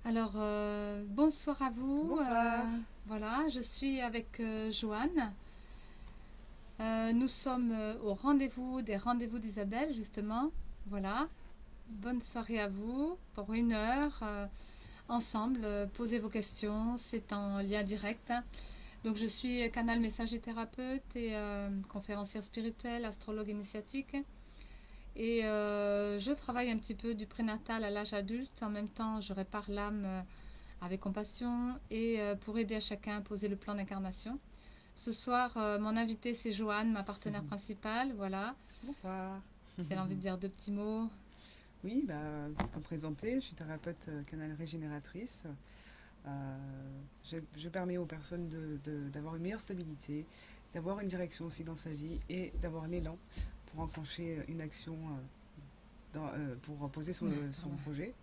Bonsoir à vous. Bonsoir. Voilà, je suis avec Joanne. Nous sommes au rendez-vous des rendez-vous d'Isabelle, justement. Voilà, bonne soirée à vous pour 1 heure. Ensemble, posez vos questions, c'est en lien direct. Donc, je suis canal messager thérapeute et conférencière spirituelle, astrologue initiatique. Et je travaille un petit peu du prénatal à l'âge adulte. En même temps, je répare l'âme avec compassion et pour aider à chacun à poser le plan d'incarnation. Ce soir, mon invité, c'est Joanne, ma partenaire principale. Voilà, Bonsoir. si elle a envie de dire 2 petits mots. Oui, pour me présenter, je suis thérapeute canal régénératrice. Je permets aux personnes d'avoir une meilleure stabilité, d'avoir une direction aussi dans sa vie et d'avoir l'élan pour enclencher une action pour poser son projet.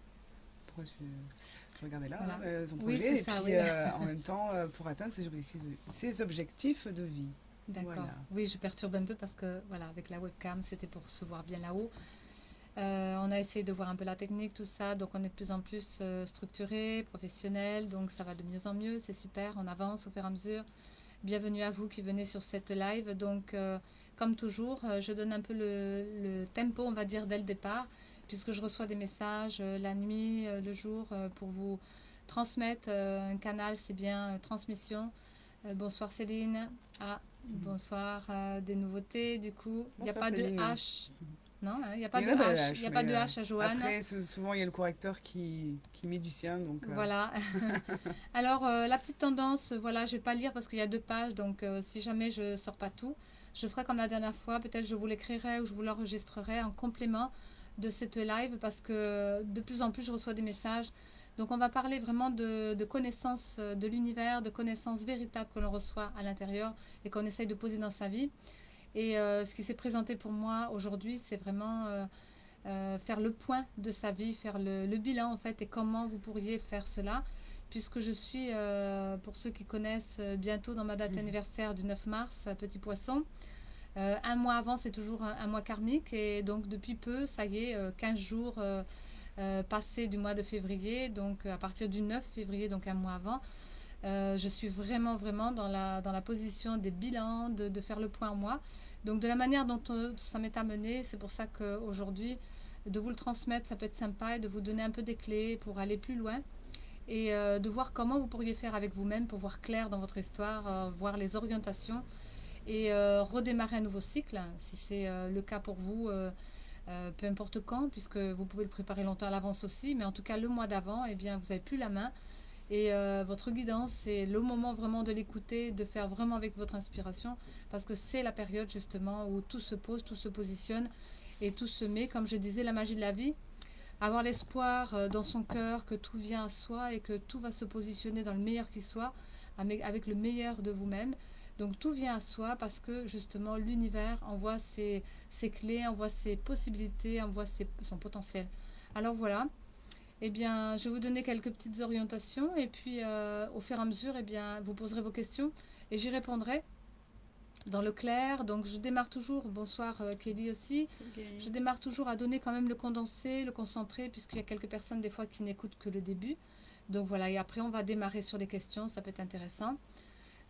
Pourquoi je regardais là, Voilà. son Oui, c'est projet, et ça, puis oui. en même temps pour atteindre ses objectifs de vie. D'accord. Voilà. Oui, je perturbe un peu parce que, voilà, avec la webcam, c'était pour se voir bien là-haut. On a essayé de voir un peu la technique, tout ça, donc on est de plus en plus structuré, professionnel, donc ça va de mieux en mieux, c'est super, on avance au fur et à mesure. Bienvenue à vous qui venez sur cette live. Donc, comme toujours, je donne un peu le tempo, on va dire, dès le départ, puisque je reçois des messages la nuit, le jour, pour vous transmettre. Un canal, c'est bien transmission. Bonsoir Céline. Ah, bonsoir. Des nouveautés, du coup. Il n'y a Bonsoir pas de Céline. H. Non, hein, il n'y a pas Il y de en a pas de H. Il n'y H, a pas mais de H à Joanne. après, souvent il y a le correcteur qui met du sien, donc Voilà. Alors, la petite tendance, voilà, je vais pas lire parce qu'il y a 2 pages, donc si jamais je sors pas tout, je ferai comme la dernière fois, peut-être je vous l'écrirai ou je vous l'enregistrerai en complément de cette live parce que de plus en plus je reçois des messages. Donc, on va parler vraiment de connaissances de l'univers, de connaissances véritables que l'on reçoit à l'intérieur et qu'on essaye de poser dans sa vie. Et ce qui s'est présenté pour moi aujourd'hui, c'est vraiment faire le point de sa vie, faire le bilan en fait, et comment vous pourriez faire cela, puisque je suis, pour ceux qui connaissent, bientôt dans ma date anniversaire du 9 mars, Petit Poisson. Un mois avant, c'est toujours un mois karmique, et donc depuis peu, ça y est, 15 jours passés du mois de février, donc à partir du 9 février, donc un mois avant, je suis vraiment, vraiment dans la position des bilans, de faire le point en moi. Donc de la manière dont ça m'est amené, c'est pour ça qu'aujourd'hui, de vous le transmettre, ça peut être sympa et de vous donner un peu des clés pour aller plus loin et de voir comment vous pourriez faire avec vous-même pour voir clair dans votre histoire, voir les orientations et redémarrer un nouveau cycle, si c'est le cas pour vous, peu importe quand, puisque vous pouvez le préparer longtemps à l'avance aussi, mais en tout cas le mois d'avant, eh bien, vous n'avez plus la main. Et votre guidance, c'est le moment vraiment de l'écouter, de faire vraiment avec votre inspiration, parce que c'est la période justement où tout se pose, tout se positionne et tout se met, comme je disais, la magie de la vie. Avoir l'espoir dans son cœur que tout vient à soi et que tout va se positionner dans le meilleur qui soit, avec le meilleur de vous-même. Donc tout vient à soi parce que justement l'univers envoie ses clés, envoie ses possibilités, envoie son potentiel. Alors voilà, eh bien, je vais vous donner quelques petites orientations et puis au fur et à mesure, eh bien, vous poserez vos questions et j'y répondrai dans le clair. Donc, je démarre toujours, bonsoir Kelly aussi, je ok. démarre toujours à donner quand même le condensé, le concentré, puisqu'il y a quelques personnes des fois qui n'écoutent que le début. Donc voilà, et après on va démarrer sur les questions, ça peut être intéressant.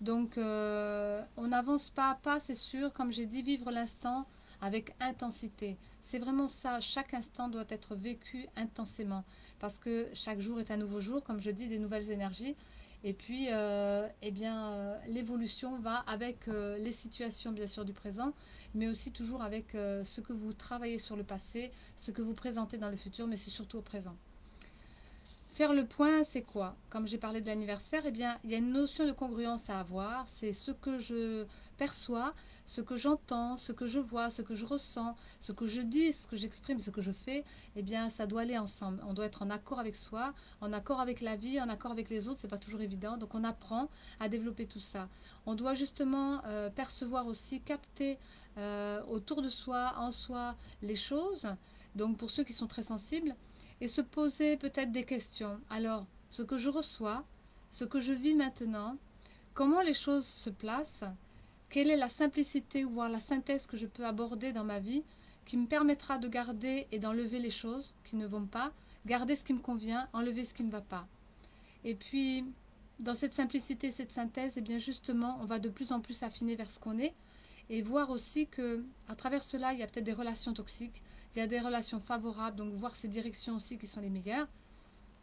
Donc, on avance pas à pas, c'est sûr. Comme j'ai dit, vivre l'instant avec intensité. C'est vraiment ça. Chaque instant doit être vécu intensément. Parce que chaque jour est un nouveau jour, comme je dis, des nouvelles énergies. Et puis, eh bien, l'évolution va avec les situations, bien sûr, du présent, mais aussi toujours avec ce que vous travaillez sur le passé, ce que vous présentez dans le futur, mais c'est surtout au présent. Faire le point, c'est quoi? Comme j'ai parlé de l'anniversaire, eh bien, il y a une notion de congruence à avoir. C'est ce que je perçois, ce que j'entends, ce que je vois, ce que je ressens, ce que je dis, ce que j'exprime, ce que je fais. Eh bien, ça doit aller ensemble. On doit être en accord avec soi, en accord avec la vie, en accord avec les autres. C'est pas toujours évident. Donc, on apprend à développer tout ça. On doit justement percevoir aussi, capter autour de soi, en soi, les choses. Donc, pour ceux qui sont très sensibles et se poser peut-être des questions. Alors, ce que je reçois, ce que je vis maintenant, comment les choses se placent, quelle est la simplicité, voire la synthèse que je peux aborder dans ma vie qui me permettra de garder et d'enlever les choses qui ne vont pas, garder ce qui me convient, enlever ce qui ne va pas. Et puis, dans cette simplicité, cette synthèse, et bien justement, on va de plus en plus affiner vers ce qu'on est et voir aussi que à travers cela, il y a peut-être des relations toxiques, il y a des relations favorables, donc voir ces directions aussi qui sont les meilleures.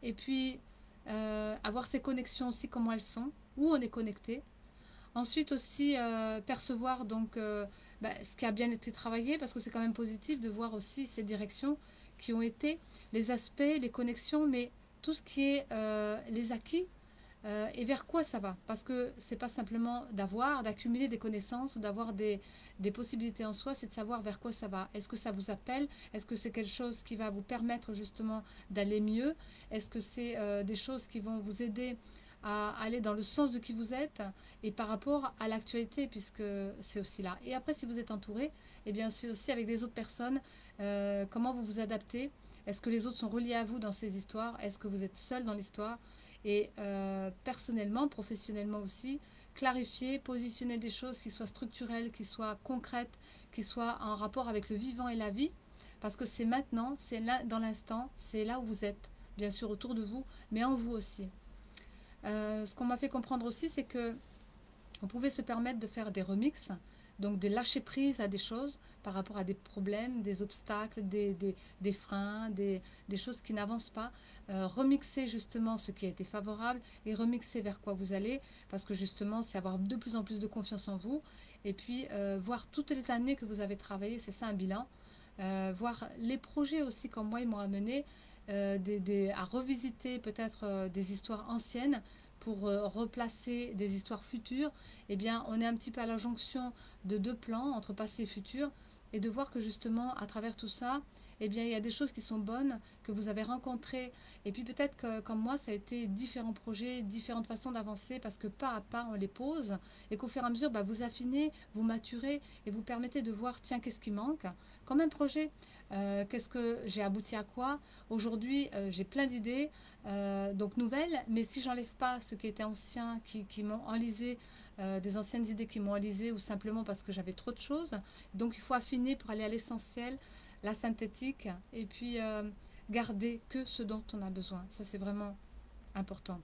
Et puis, avoir ces connexions aussi, comment elles sont, où on est connecté. Ensuite aussi, percevoir donc ce qui a bien été travaillé, parce que c'est quand même positif de voir aussi ces directions qui ont été, les aspects, les connexions, mais tout ce qui est les acquis et vers quoi ça va. Parce que c'est pas simplement d'avoir, d'accumuler des connaissances, d'avoir des possibilités en soi, c'est de savoir vers quoi ça va. Est-ce que ça vous appelle? Est-ce que c'est quelque chose qui va vous permettre justement d'aller mieux? Est-ce que c'est des choses qui vont vous aider à aller dans le sens de qui vous êtes et par rapport à l'actualité, puisque c'est aussi là. Et après, si vous êtes entouré, et bien c'est aussi avec les autres personnes, comment vous vous adaptez. Est-ce que les autres sont reliés à vous dans ces histoires? Est-ce que vous êtes seul dans l'histoire? Et personnellement, professionnellement aussi, clarifier, positionner des choses qui soient structurelles, qui soient concrètes, qui soient en rapport avec le vivant et la vie, parce que c'est maintenant, c'est là dans l'instant, c'est là où vous êtes, bien sûr autour de vous, mais en vous aussi. Ce qu'on m'a fait comprendre aussi, c'est que on pouvait se permettre de faire des remixes, donc de lâcher prise à des choses par rapport à des problèmes, des obstacles, des freins, des choses qui n'avancent pas. Remixer justement ce qui a été favorable et remixer vers quoi vous allez, parce que justement, c'est avoir de plus en plus de confiance en vous. Et puis, voir toutes les années que vous avez travaillé, c'est ça un bilan. Voir les projets aussi, comme moi, ils m'ont amené à revisiter peut-être des histoires anciennes pour replacer des histoires futures. Eh bien, on est un petit peu à la jonction de deux plans entre passé et futur, et de voir que justement, à travers tout ça, eh bien, il y a des choses qui sont bonnes, que vous avez rencontrées, et puis peut-être que, comme moi, ça a été différents projets, différentes façons d'avancer, parce que pas à pas, on les pose, et qu'au fur et à mesure, vous affinez, vous maturez, et vous permettez de voir, tiens, qu'est-ce qui manque, comme un projet. Qu'est-ce que j'ai abouti à quoi? Aujourd'hui, j'ai plein d'idées, donc nouvelles, mais si j'enlève pas ce qui était ancien, qui m'ont enlisé, des anciennes idées qui m'ont enlisé, ou simplement parce que j'avais trop de choses, donc il faut affiner pour aller à l'essentiel, la synthétique, et puis garder que ce dont on a besoin. Ça, c'est vraiment important.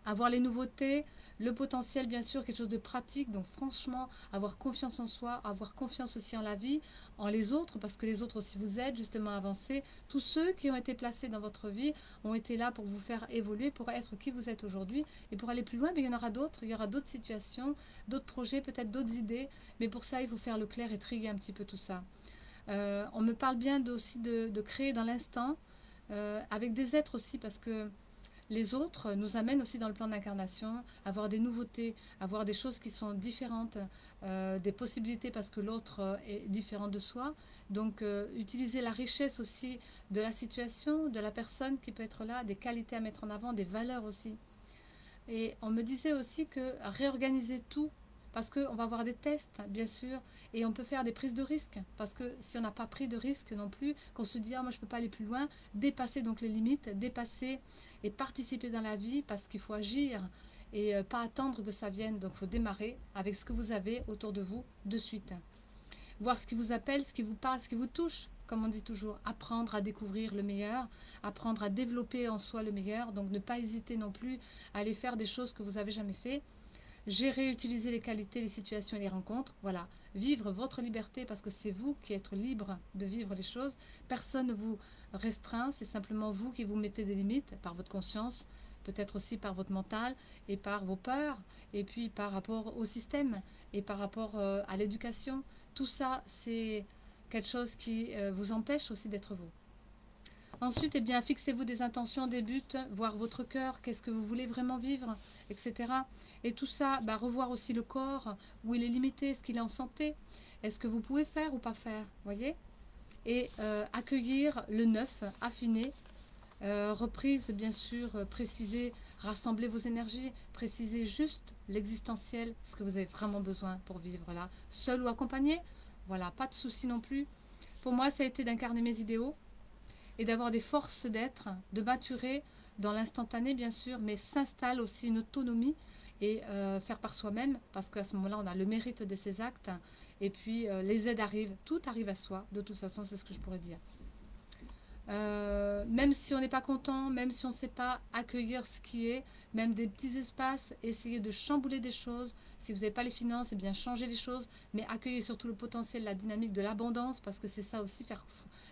Avoir les nouveautés, le potentiel, bien sûr, quelque chose de pratique. Donc franchement, avoir confiance en soi, avoir confiance aussi en la vie, en les autres, parce que les autres aussi vous aident justement à avancer. Tous ceux qui ont été placés dans votre vie ont été là pour vous faire évoluer, pour être qui vous êtes aujourd'hui. Et pour aller plus loin, il y en aura d'autres. Il y aura d'autres situations, d'autres projets, peut-être d'autres idées. Mais pour ça, il faut faire le clair et triguer un petit peu tout ça. On me parle bien aussi de créer dans l'instant, avec des êtres aussi, parce que les autres nous amènent aussi dans le plan d'incarnation, avoir des nouveautés, avoir des choses qui sont différentes, des possibilités parce que l'autre est différent de soi. Donc, utiliser la richesse aussi de la situation, de la personne qui peut être là, des qualités à mettre en avant, des valeurs aussi. Et on me disait aussi que réorganiser tout, parce qu'on va avoir des tests, bien sûr, et on peut faire des prises de risques, parce que si on n'a pas pris de risques non plus, qu'on se dit, ah, moi je ne peux pas aller plus loin, dépasser donc les limites, dépasser et participer dans la vie, parce qu'il faut agir et pas attendre que ça vienne. Donc il faut démarrer avec ce que vous avez autour de vous de suite. Voir ce qui vous appelle, ce qui vous parle, ce qui vous touche, comme on dit toujours, apprendre à découvrir le meilleur, apprendre à développer en soi le meilleur, donc ne pas hésiter non plus à aller faire des choses que vous n'avez jamais fait. Gérer, utiliser les qualités, les situations et les rencontres. Voilà, vivre votre liberté parce que c'est vous qui êtes libre de vivre les choses. Personne ne vous restreint, c'est simplement vous qui vous mettez des limites par votre conscience, peut-être aussi par votre mental et par vos peurs, et puis par rapport au système et par rapport à l'éducation. Tout ça, c'est quelque chose qui vous empêche aussi d'être vous. Ensuite, eh bien, fixez-vous des intentions, des buts, voir votre cœur, qu'est-ce que vous voulez vraiment vivre, etc. Et tout ça, revoir aussi le corps, où il est limité, est-ce qu'il est en santé, est-ce que vous pouvez faire ou pas faire, voyez. Et accueillir le neuf, affiner, reprise, bien sûr, préciser, rassembler vos énergies, préciser juste l'existentiel, ce que vous avez vraiment besoin pour vivre là, seul ou accompagné, voilà, pas de souci non plus. Pour moi, ça a été d'incarner mes idéaux, et d'avoir des forces d'être, de maturer dans l'instantané bien sûr, mais s'installe aussi une autonomie et faire par soi-même, parce qu'à ce moment-là, on a le mérite de ses actes, et puis les aides arrivent, tout arrive à soi, de toute façon, c'est ce que je pourrais dire. Même si on n'est pas content, même si on ne sait pas accueillir ce qui est, même des petits espaces, essayer de chambouler des choses. Si vous n'avez pas les finances, eh bien changer les choses, mais accueillez surtout le potentiel, la dynamique de l'abondance, parce que c'est ça aussi, faire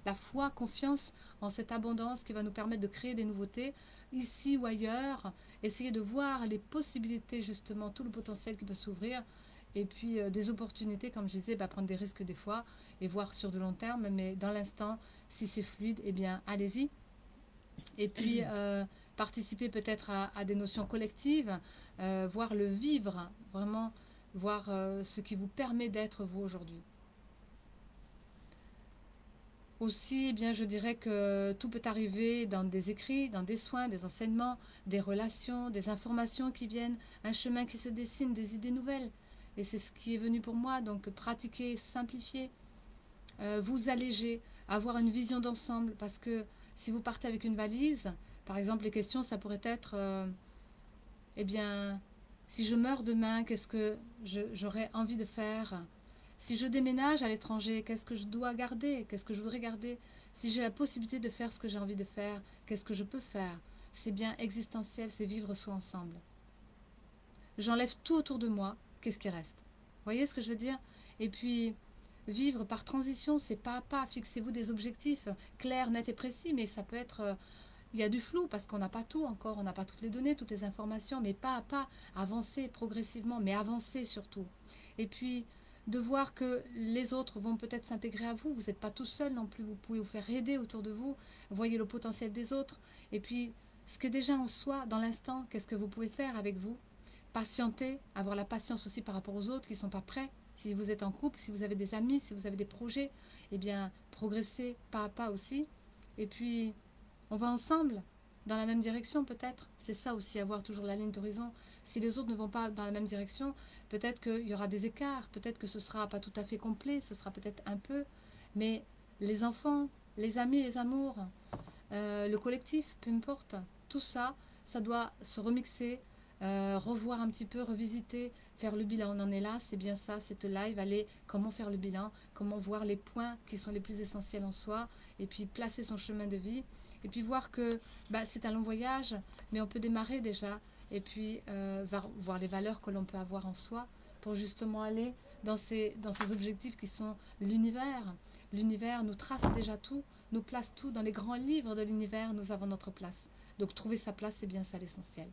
la foi, confiance en cette abondance qui va nous permettre de créer des nouveautés, ici ou ailleurs. Essayez de voir les possibilités, justement, tout le potentiel qui peut s'ouvrir. Et puis des opportunités, comme je disais, prendre des risques des fois et voir sur de long terme, mais dans l'instant, si c'est fluide, eh bien allez-y. Et puis participer peut-être à des notions collectives, voir le vivre, vraiment voir ce qui vous permet d'être vous aujourd'hui. Aussi, eh bien, je dirais que tout peut arriver dans des écrits, dans des soins, des enseignements, des relations, des informations qui viennent, un chemin qui se dessine, des idées nouvelles. Et c'est ce qui est venu pour moi, donc pratiquer, simplifier, vous alléger, avoir une vision d'ensemble, parce que si vous partez avec une valise, par exemple, les questions, ça pourrait être, eh bien, si je meurs demain, qu'est-ce que j'aurais envie de faire? Si je déménage à l'étranger, qu'est-ce que je dois garder? Qu'est-ce que je voudrais garder? Si j'ai la possibilité de faire ce que j'ai envie de faire, qu'est-ce que je peux faire? C'est bien existentiel, c'est vivre soi ensemble. J'enlève tout autour de moi, qu'est-ce qui reste? Vous voyez ce que je veux dire? Et puis, vivre par transition, c'est pas à pas. Fixez-vous des objectifs clairs, nets et précis, mais ça peut être... il y a du flou parce qu'on n'a pas tout encore, on n'a pas toutes les données, toutes les informations, mais pas à pas, avancer progressivement, mais avancer surtout. Et puis, de voir que les autres vont peut-être s'intégrer à vous, vous n'êtes pas tout seul non plus, vous pouvez vous faire aider autour de vous, voyez le potentiel des autres, et puis ce qui est déjà en soi, dans l'instant, qu'est-ce que vous pouvez faire avec vous? Patienter, avoir la patience aussi par rapport aux autres qui ne sont pas prêts. Si vous êtes en couple, si vous avez des amis, si vous avez des projets, eh bien, progressez pas à pas aussi. Et puis, on va ensemble, dans la même direction peut-être. C'est ça aussi, avoir toujours la ligne d'horizon. Si les autres ne vont pas dans la même direction, peut-être qu'il y aura des écarts, peut-être que ce ne sera pas tout à fait complet, ce sera peut-être un peu. Mais les enfants, les amis, les amours, le collectif, peu importe, tout ça, ça doit se remixer, revoir un petit peu, revisiter, faire le bilan. On en est là, c'est bien ça, cette live, aller, comment faire le bilan, comment voir les points qui sont les plus essentiels en soi, et puis placer son chemin de vie, et puis voir que c'est un long voyage, mais on peut démarrer déjà, et puis voir les valeurs que l'on peut avoir en soi, pour justement aller dans ces objectifs qui sont l'univers. L'univers nous trace déjà tout, nous place tout dans les grands livres de l'univers, nous avons notre place. Donc trouver sa place, c'est bien ça l'essentiel.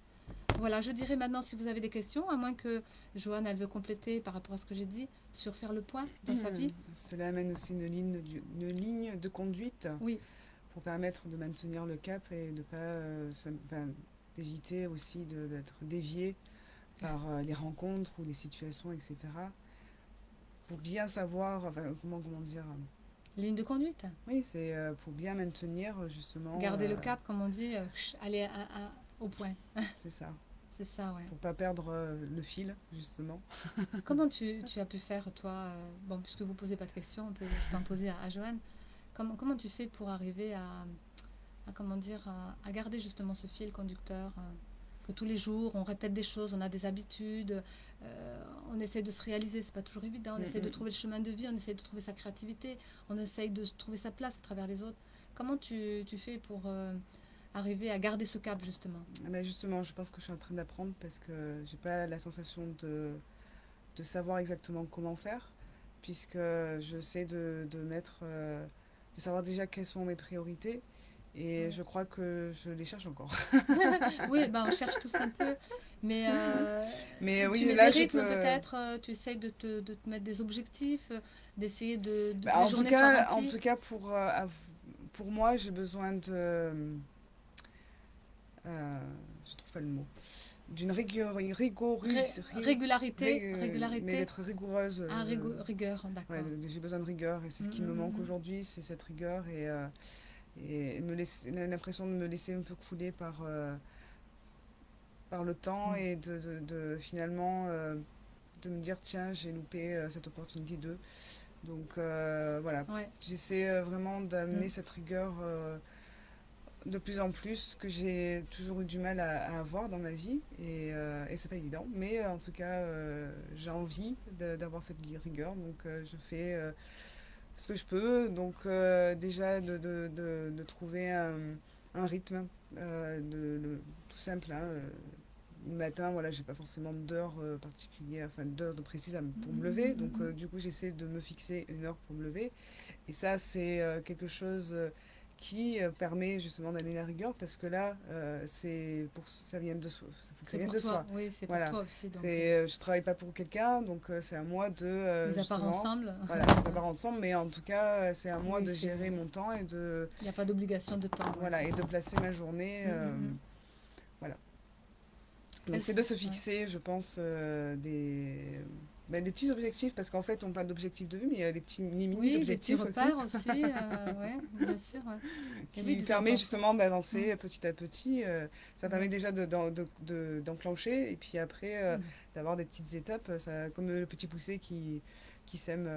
Voilà, je dirais maintenant si vous avez des questions, à moins que Joanne, elle veut compléter par rapport à ce que j'ai dit, sur faire le point dans sa vie. Cela amène aussi une ligne de conduite Oui, pour permettre de maintenir le cap et de pas d'éviter aussi d'être dévié par les rencontres ou les situations, etc. Pour bien savoir, comment dire, ligne de conduite. oui, c'est pour bien maintenir justement. Garder le cap, comme on dit, aller au point. C'est ça. C'est ça, ouais. Pour pas perdre le fil, justement. Comment tu as pu faire, toi, bon, puisque vous ne posez pas de questions, je peux en poser à Joanne. Comment tu fais pour arriver comment dire, à garder justement ce fil conducteur, que tous les jours, on répète des choses, on a des habitudes, on essaie de se réaliser, c'est pas toujours évident, on essaie de trouver le chemin de vie, on essaie de trouver sa créativité, on essaie de trouver sa place à travers les autres. Comment tu fais pour arriver à garder ce cap, justement? Justement, je pense que je suis en train d'apprendre parce que j'ai pas la sensation de savoir exactement comment faire, puisque j'essaie de mettre, de savoir déjà quelles sont mes priorités. Et je crois que je les cherche encore. Oui, on cherche tous un peu. Mais, Mais tu oui, mets là, des rythmes peut-être, tu essayes de te mettre des objectifs, d'essayer que les en journées soient en remplies. tout cas, pour moi, j'ai besoin je trouve pas le mot, d'une Régularité, mais régularité, d'être rigoureuse. rigueur, d'accord. Ouais, j'ai besoin de rigueur et c'est ce qui me manque aujourd'hui, c'est cette rigueur et me laisser l'impression de me laisser un peu couler par le temps et finalement de me dire tiens j'ai loupé cette opportunité donc voilà, Ouais. j'essaie vraiment d'amener cette rigueur de plus en plus que j'ai toujours eu du mal à avoir dans ma vie et c'est pas évident mais en tout cas j'ai envie d'avoir cette rigueur donc je fais ce que je peux. Donc déjà de trouver un rythme tout simple. Hein, le matin, voilà, j'ai pas forcément d'heure particulière, enfin d'heure de précise pour me lever. Donc du coup, j'essaie de me fixer une heure pour me lever. Et ça, c'est quelque chose qui permet justement d'aller la rigueur parce que là, ça vient de soi. Faut que ça C'est vienne pour de toi, soi. oui, c'est pour Voilà. toi aussi. Donc, Je travaille pas pour quelqu'un, donc c'est à moi de mis à part justement, ensemble, voilà, ça part ensemble, mais en tout cas, c'est à moi oui, de c'est, gérer mon temps et il n'y a pas d'obligation de temps, ouais, voilà, c'est et ça. de placer ma journée, voilà. Donc c'est de se Ouais. fixer, je pense, des petits objectifs, parce qu'en fait, on parle d'objectifs de vue, mais il y a les petits, les Oui, des petits mini-objectifs aussi, repères aussi, ouais, bien sûr, ouais. Et oui, qui des permet intentions. justement Mm, d'avancer petit à petit. Ça permet ouais. déjà d'enclencher, et puis après, d'avoir des petites étapes, ça, comme le petit poussé qui sème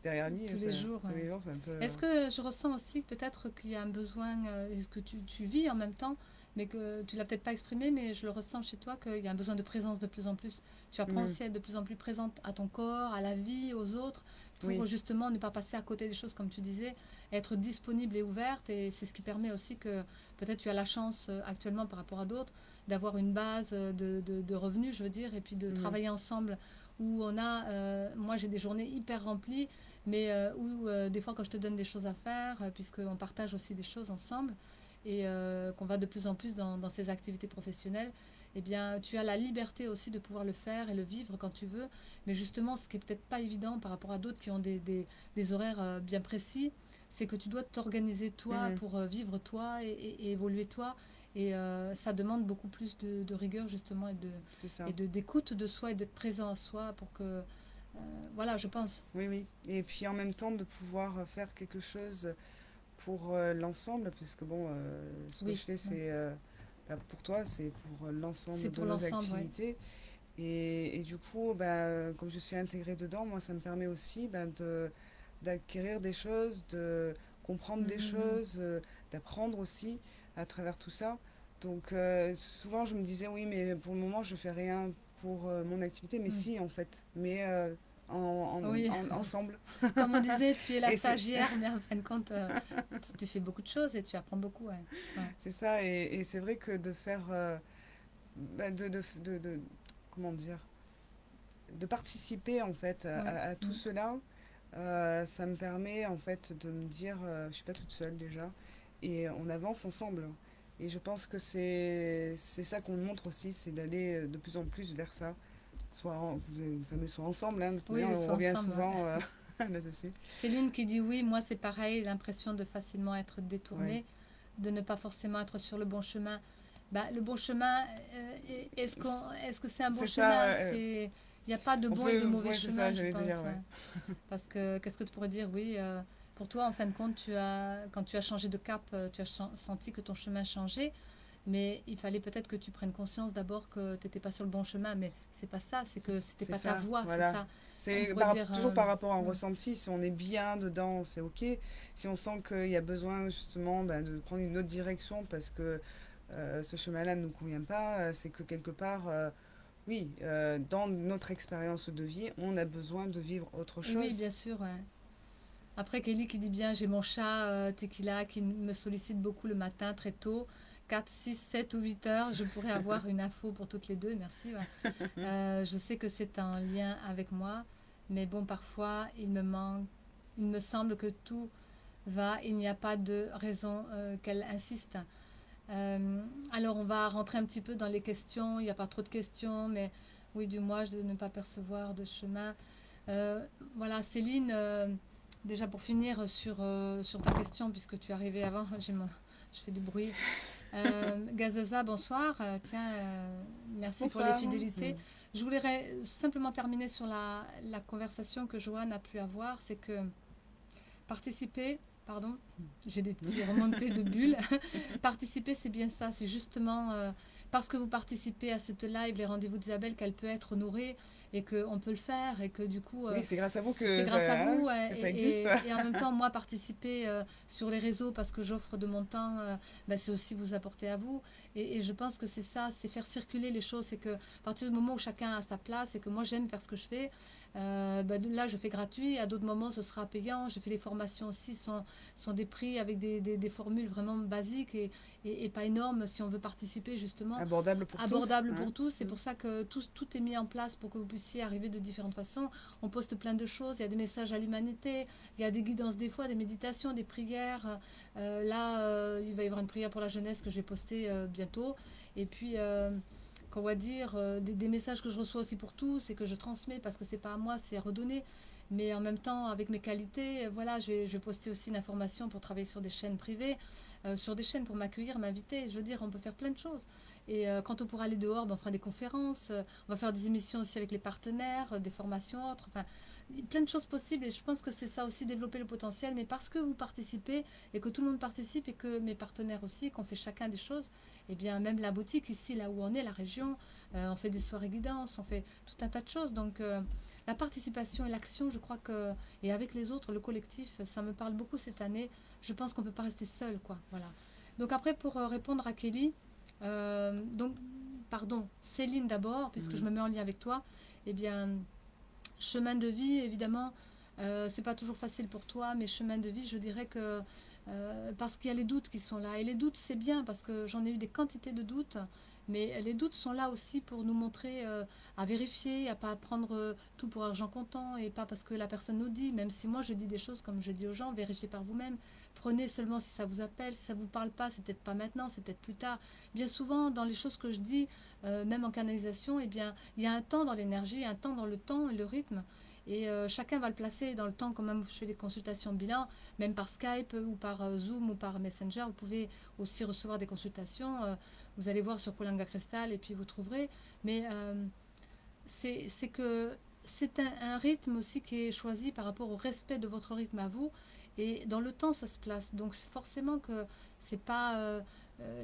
derrière lui, Tous les jours, tous ouais. les jours, c'est un peu... Est-ce que je ressens aussi peut-être qu'il y a un besoin, est-ce que tu vis en même temps, mais que tu l'as peut-être pas exprimé, mais je le ressens chez toi, qu'il y a un besoin de présence de plus en plus. Tu apprends Mhm. aussi à être de plus en plus présente à ton corps, à la vie, aux autres, pour Oui, justement ne pas passer à côté des choses, comme tu disais, être disponible et ouverte. Et c'est ce qui permet aussi que peut-être tu as la chance actuellement par rapport à d'autres d'avoir une base de revenus, je veux dire, et puis de mhm. travailler ensemble où on a, moi j'ai des journées hyper remplies, mais où des fois quand je te donne des choses à faire, puisqu'on partage aussi des choses ensemble, et qu'on va de plus en plus dans ces activités professionnelles, eh bien tu as la liberté aussi de pouvoir le faire et le vivre quand tu veux, mais justement ce qui est peut-être pas évident par rapport à d'autres qui ont des horaires bien précis, c'est que tu dois t'organiser toi Mhm. pour vivre toi et évoluer toi, et ça demande beaucoup plus de rigueur justement C'est ça. et d'écoute de soi et d'être présent à soi pour que voilà, je pense. Oui, oui. Et puis en même temps, de pouvoir faire quelque chose pour l'ensemble, parce que bon, ce que Oui, je fais, ouais. c'est pour toi, c'est pour C'est l'ensemble de pour nos l'ensemble, ouais. activités. Et du coup, bah, comme je suis intégrée dedans, moi, ça me permet aussi bah, d'acquérir des choses, de comprendre des Mhm, choses, d'apprendre aussi à travers tout ça. Donc, souvent, je me disais, oui, mais pour le moment, je fais rien pour mon activité, mais mhm. si, en fait, mais Oui, ensemble. comme on disait, tu es la Et c'est stagiaire, mais en fin de compte, tu fais beaucoup de choses et tu apprends beaucoup, ouais. Ouais. c'est ça, et c'est vrai que de faire, bah, comment dire, de participer en fait Ouais. à tout Mm. cela, ça me permet en fait de me dire, je suis pas toute seule déjà, et on avance ensemble. Et je pense que c'est ça qu'on montre aussi, c'est d'aller de plus en plus vers ça, le fameux soit ensemble, hein, de toute Oui, manière, le on soir revient ensemble, ouais. souvent là-dessus. Céline qui dit oui, moi c'est pareil, l'impression de facilement être Ouais, détournée, de ne pas forcément être sur le bon chemin. Bah, le bon chemin, est-ce que c'est un bon c'est ça, chemin? C'est, il n'y a pas de on bon et de peut, mauvais ouais, c'est ça, chemin, je j'allais te dire, pense, ouais. hein. Parce que qu'est-ce que tu pourrais dire? Oui, pour toi, en fin de compte, quand tu as changé de cap, tu as senti que ton chemin changeait, mais il fallait peut-être que tu prennes conscience d'abord que tu n'étais pas sur le bon chemin. Mais c'est pas ça, c'est que c'était C'est pas ta ça, voie, c'est voilà. ça. On C'est pourrait dire, toujours par rapport à un hmm, ressenti. Si on est bien dedans, c'est ok. Si on sent qu'il y a besoin justement bah, de prendre une autre direction parce que ce chemin-là ne nous convient pas, c'est que quelque part, oui, dans notre expérience de vie, on a besoin de vivre autre oui, chose. bien sûr, ouais. Après, Kelly qui dit bien, j'ai mon chat Tequila qui me sollicite beaucoup le matin très tôt. 4, 6, 7 ou 8 heures, je pourrais avoir une info pour toutes les deux, merci. Ouais. Je sais que c'est un lien avec moi, mais bon, parfois, il me semble que tout va, il n'y a pas de raison qu'elle insiste. Euh, alors, on va rentrer un petit peu dans les questions, il n'y a pas trop de questions, mais oui, du moins, de ne pas percevoir de chemin. Euh, voilà, Céline, déjà pour finir sur ta question, puisque tu es arrivée avant, je fais du bruit. Gazaza, bonsoir. Tiens, merci pour les Bonsoir. fidélités. Je voulais simplement terminer sur la conversation que Joanne a pu avoir, c'est que participer, pardon, j'ai des petits remontées de bulles. Participer, c'est bien ça. C'est justement parce que vous participez à cette live, les rendez-vous d'Isabelle, qu'elle peut être nourrie et qu'on peut le faire et que du coup, Oui, c'est grâce à vous c'est grâce à vous. que ça existe. Et en même temps, moi, participer sur les réseaux parce que j'offre de mon temps, ben, c'est aussi vous apporter à vous. Et je pense que c'est ça, c'est faire circuler les choses. C'est que à partir du moment où chacun a sa place et que moi, j'aime faire ce que je fais, Là, je fais gratuit. À d'autres moments, ce sera payant. Je fais les formations aussi, sont des prix avec des formules vraiment basiques et pas énormes si on veut participer justement. Abordable pour tous, Abordable hein. pour tous. C'est pour ça que tout est mis en place pour que vous puissiez arriver de différentes façons. On poste plein de choses. Il y a des messages à l'humanité. Il y a des guidances des fois, des méditations, des prières. Il va y avoir une prière pour la jeunesse que je vais poster bientôt. Et puis, qu'on va dire, des messages que je reçois aussi pour tous et que je transmets parce que c'est pas à moi, c'est à redonner. Mais en même temps, avec mes qualités, voilà, je vais poster aussi une information pour travailler sur des chaînes privées, sur des chaînes pour m'accueillir, m'inviter. Je veux dire, on peut faire plein de choses. Et quand on pourra aller dehors, on fera des conférences, on va faire des émissions aussi avec les partenaires, des formations autres, enfin, plein de choses possibles. Et je pense que c'est ça aussi, développer le potentiel. Mais parce que vous participez et que tout le monde participe et que mes partenaires aussi, qu'on fait chacun des choses, et bien même la boutique ici, là où on est, la région, on fait des soirées guidance, on fait tout un tas de choses. Donc la participation et l'action, je crois que, et avec les autres, le collectif, ça me parle beaucoup cette année. Je pense qu'on ne peut pas rester seul, quoi. Voilà. Donc après, pour répondre à Kelly, donc, pardon, Céline d'abord, puisque je me mets en lien avec toi, eh bien, chemin de vie, évidemment, c'est pas toujours facile pour toi, mais chemin de vie, je dirais que parce qu'il y a les doutes qui sont là. Et les doutes, c'est bien parce que j'en ai eu des quantités de doutes, mais les doutes sont là aussi pour nous montrer à vérifier, à pas prendre tout pour argent comptant et pas parce que la personne nous dit, même si moi je dis des choses comme je dis aux gens, vérifiez par vous-même. Prenez seulement si ça vous appelle, si ça vous parle pas, c'est peut-être pas maintenant, c'est peut-être plus tard. Bien souvent, dans les choses que je dis, même en canalisation, eh bien, il y a un temps dans l'énergie, un temps dans le temps et le rythme. Et chacun va le placer dans le temps, quand même je fais des consultations bilan, même par Skype ou par Zoom ou par Messenger. Vous pouvez aussi recevoir des consultations. Vous allez voir sur Kolanga Cristal et puis vous trouverez. Mais c'est que c'est un rythme aussi qui est choisi par rapport au respect de votre rythme à vous. Et dans le temps, ça se place. Donc forcément que c'est pas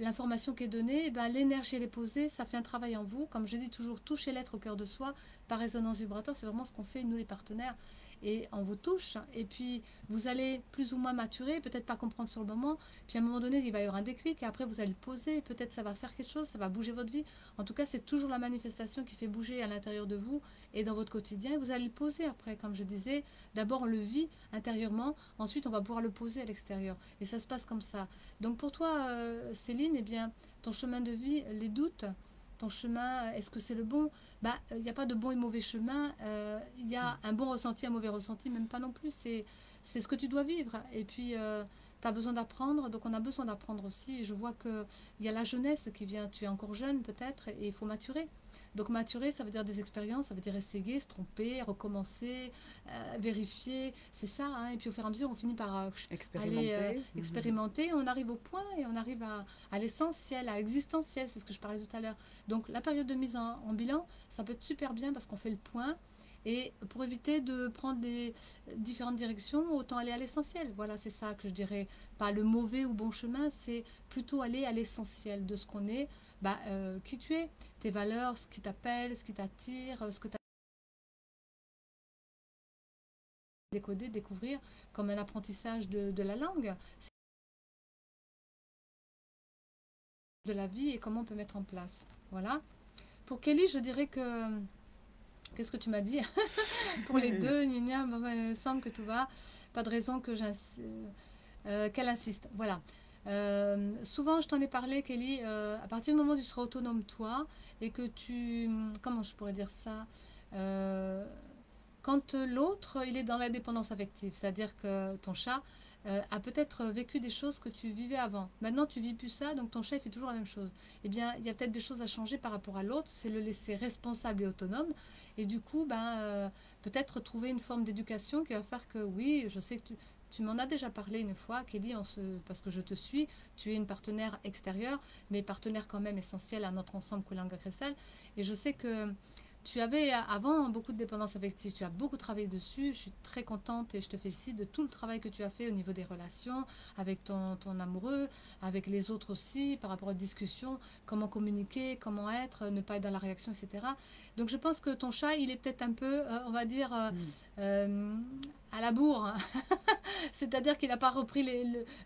l'information qui est donnée, eh ben, l'énergie elle est posée, ça fait un travail en vous. Comme je dis toujours, toucher l'être au cœur de soi par résonance vibratoire, c'est vraiment ce qu'on fait nous les partenaires. Et on vous touche, et puis vous allez plus ou moins maturer, peut-être pas comprendre sur le moment, puis à un moment donné il va y avoir un déclic, et après vous allez le poser, peut-être ça va faire quelque chose, ça va bouger votre vie. En tout cas, c'est toujours la manifestation qui fait bouger à l'intérieur de vous et dans votre quotidien, et vous allez le poser après, comme je disais, d'abord on le vit intérieurement, ensuite on va pouvoir le poser à l'extérieur, et ça se passe comme ça. Donc pour toi, Céline, eh bien, ton chemin de vie, les doutes, ton chemin, est-ce que c'est le bon? Bah, il n'y a pas de bon et mauvais chemin. Il y a un bon ressenti, un mauvais ressenti, même pas non plus. C'est ce que tu dois vivre. Et puis, tu as besoin d'apprendre. Donc, on a besoin d'apprendre aussi. Et je vois qu'il y a la jeunesse qui vient. Tu es encore jeune, peut-être, et il faut maturer. Donc, maturer, ça veut dire des expériences, ça veut dire essayer, se tromper, recommencer, vérifier. C'est ça. Hein. Et puis, au fur et à mesure, on finit par aller expérimenter. On arrive au point et on arrive à l'essentiel, à l'existentiel. C'est ce que je parlais tout à l'heure. Donc, la période de mise en bilan, ça peut être super bien parce qu'on fait le point. Et pour éviter de prendre des différentes directions, autant aller à l'essentiel. Voilà, c'est ça que je dirais. Pas le mauvais ou bon chemin, c'est plutôt aller à l'essentiel de ce qu'on est, qui tu es, tes valeurs, ce qui t'appelle, ce qui t'attire, ce que tu as décoder, découvrir, comme un apprentissage de la langue, de la vie et comment on peut mettre en place. Voilà. Pour Kelly, je dirais que qu'est-ce que tu m'as dit? Pour les deux, Nina, il me semble que tout va. Pas de raison que qu'elle insiste. Voilà. Souvent, je t'en ai parlé, Kelly, à partir du moment où tu seras autonome, toi, et que comment je pourrais dire ça? Quand l'autre, il est dans la dépendance affective, c'est-à-dire que ton chat a peut-être vécu des choses que tu vivais avant. Maintenant, tu vis plus ça, donc ton chat il fait toujours la même chose. Eh bien, il y a peut-être des choses à changer par rapport à l'autre, c'est le laisser responsable et autonome. Et du coup, peut-être trouver une forme d'éducation qui va faire que, oui, je sais que tu m'en as déjà parlé une fois, Kelly, parce que je te suis, tu es une partenaire extérieure, mais partenaire quand même essentielle à notre ensemble Kolanga Cristal. Et je sais que tu avais avant beaucoup de dépendance affective, tu as beaucoup travaillé dessus, je suis très contente et je te félicite de tout le travail que tu as fait au niveau des relations avec ton amoureux, avec les autres aussi, par rapport aux discussions, comment communiquer, comment être, ne pas être dans la réaction, etc. Donc je pense que ton chat, il est peut-être un peu, on va dire, à la bourre, hein. C'est-à-dire qu'il n'a pas repris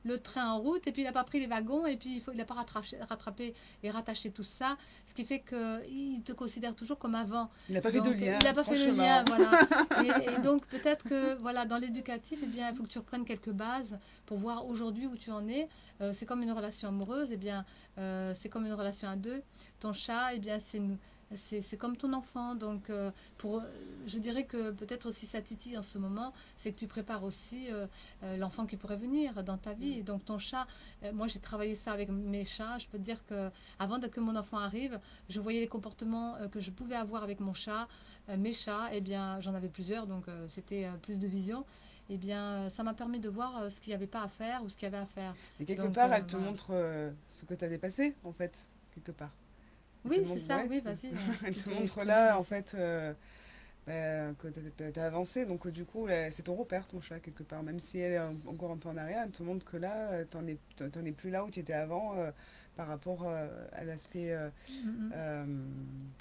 le train en route, et puis il n'a pas pris les wagons, et puis il n'a pas rattrapé et rattaché tout ça, ce qui fait qu'il te considère toujours comme avant. Il n'a pas fait de Donc, lien, il n'a pas fait le franchement. lien, voilà. Et donc, peut-être que, voilà, dans l'éducatif, eh bien, il faut que tu reprennes quelques bases pour voir aujourd'hui où tu en es. C'est comme une relation amoureuse, eh bien, c'est comme une relation à deux. Ton chat, eh bien, c'est comme ton enfant. Donc, je dirais que peut-être aussi ça titille en ce moment, c'est que tu prépares aussi l'enfant qui pourrait venir dans ta vie. Et donc, ton chat, moi, j'ai travaillé ça avec mes chats. Je peux te dire que avant que mon enfant arrive, je voyais les comportements que je pouvais avoir avec mon chat, mes chats. Eh bien, j'en avais plusieurs, donc c'était plus de vision. Eh bien, ça m'a permis de voir ce qu'il n'y avait pas à faire ou ce qu'il y avait à faire. Et quelque Donc, part, elle te voilà. montre ce que tu as dépassé, en fait, quelque part. Elle te Oui, c'est montre, ça, ouais, oui, vas-y. elle Tu te peux montre exprimer, là, en vas-y. fait, que tu as avancé. Donc, du coup, c'est ton repère, ton chat, quelque part. Même si elle est encore un peu en arrière, elle te montre que là, t'en es plus là où tu étais avant par rapport à l'aspect Mm, mm. euh,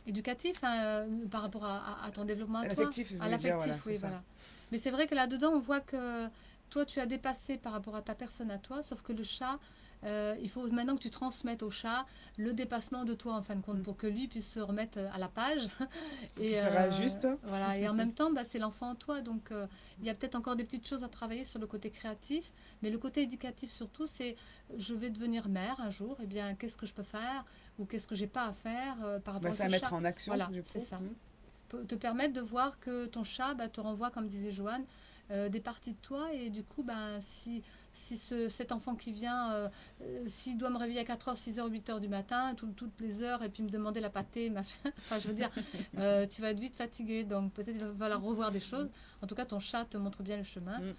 Éducatif, hein, par rapport à ton développement à toi, affectif, je à voulais dire, voilà, l'affectif, c'est oui, ça. voilà. Mais c'est vrai que là-dedans, on voit que toi, tu as dépassé par rapport à ta personne à toi, sauf que le chat, il faut maintenant que tu transmettes au chat le dépassement de toi, en fin de compte, Mm. pour que lui puisse se remettre à la page. Pour qu'il Et se réajuste. voilà. Et en même temps, bah, c'est l'enfant en toi. Donc, il y a peut-être encore des petites choses à travailler sur le côté créatif, mais le côté éducatif surtout, c'est je vais devenir mère un jour, et bien, qu'est-ce que je peux faire ou qu'est-ce que j'ai pas à faire par Bah, rapport à c'est ce à mettre chat. en action, Voilà, du c'est coup. ça. Mm. Te permettre de voir que ton chat bah, te renvoie, comme disait Joanne, des parties de toi. Et du coup, bah, si cet enfant qui vient, s'il doit me réveiller à 4 heures, 6 heures, 8 heures du matin, toutes les heures, et puis me demander la pâtée, machin, enfin, je veux dire, tu vas être vite fatigué. Donc, peut-être il va falloir revoir des choses. En tout cas, ton chat te montre bien le chemin. Mm.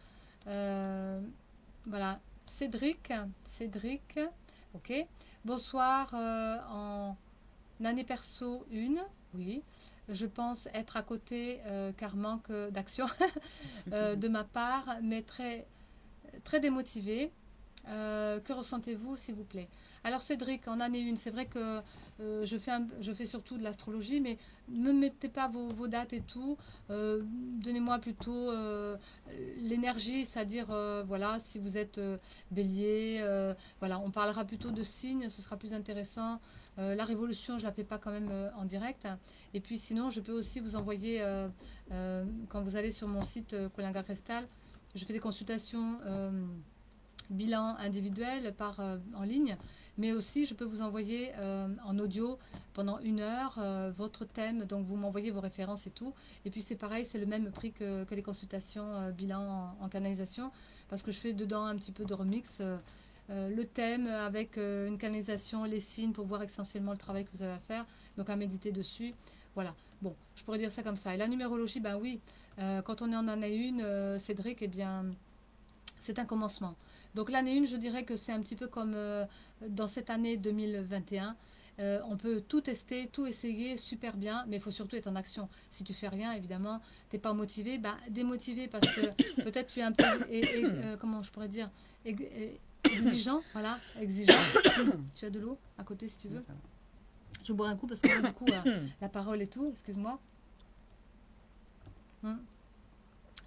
Euh, voilà. Cédric, ok. Bonsoir, en année perso 1, oui. Je pense être à côté car manque d'action de ma part, mais très démotivée. Que ressentez-vous, s'il vous plaît? Alors, Cédric, en année 1, c'est vrai que je fais surtout de l'astrologie, mais ne me mettez pas vos dates et tout. Donnez-moi plutôt l'énergie, c'est-à-dire, voilà, si vous êtes bélier, voilà, on parlera plutôt de signes, ce sera plus intéressant. La révolution, je ne la fais pas quand même en direct. Et puis, sinon, je peux aussi vous envoyer, quand vous allez sur mon site Colinga Cristal, je fais des consultations bilan individuel en ligne, mais aussi je peux vous envoyer en audio pendant 1 heure votre thème, donc vous m'envoyez vos références et tout, et puis c'est pareil, c'est le même prix que les consultations bilan en canalisation, parce que je fais dedans un petit peu de remix, le thème avec une canalisation, les signes pour voir essentiellement le travail que vous avez à faire, donc à méditer dessus, voilà. Bon, je pourrais dire ça comme ça. Et la numérologie, ben oui, quand on en a une, Cédric, eh bien c'est un commencement. Donc l'année 1, je dirais que c'est un petit peu comme dans cette année 2021. On peut tout tester, tout essayer, super bien, mais il faut surtout être en action. Si tu fais rien, évidemment, tu n'es pas motivé, bah, démotivé parce que peut-être tu es un peu, comment je pourrais dire, exigeant, voilà, exigeant. Tu as de l'eau à côté si tu veux. Je bois un coup parce que moi, du coup, la parole et tout, excuse-moi.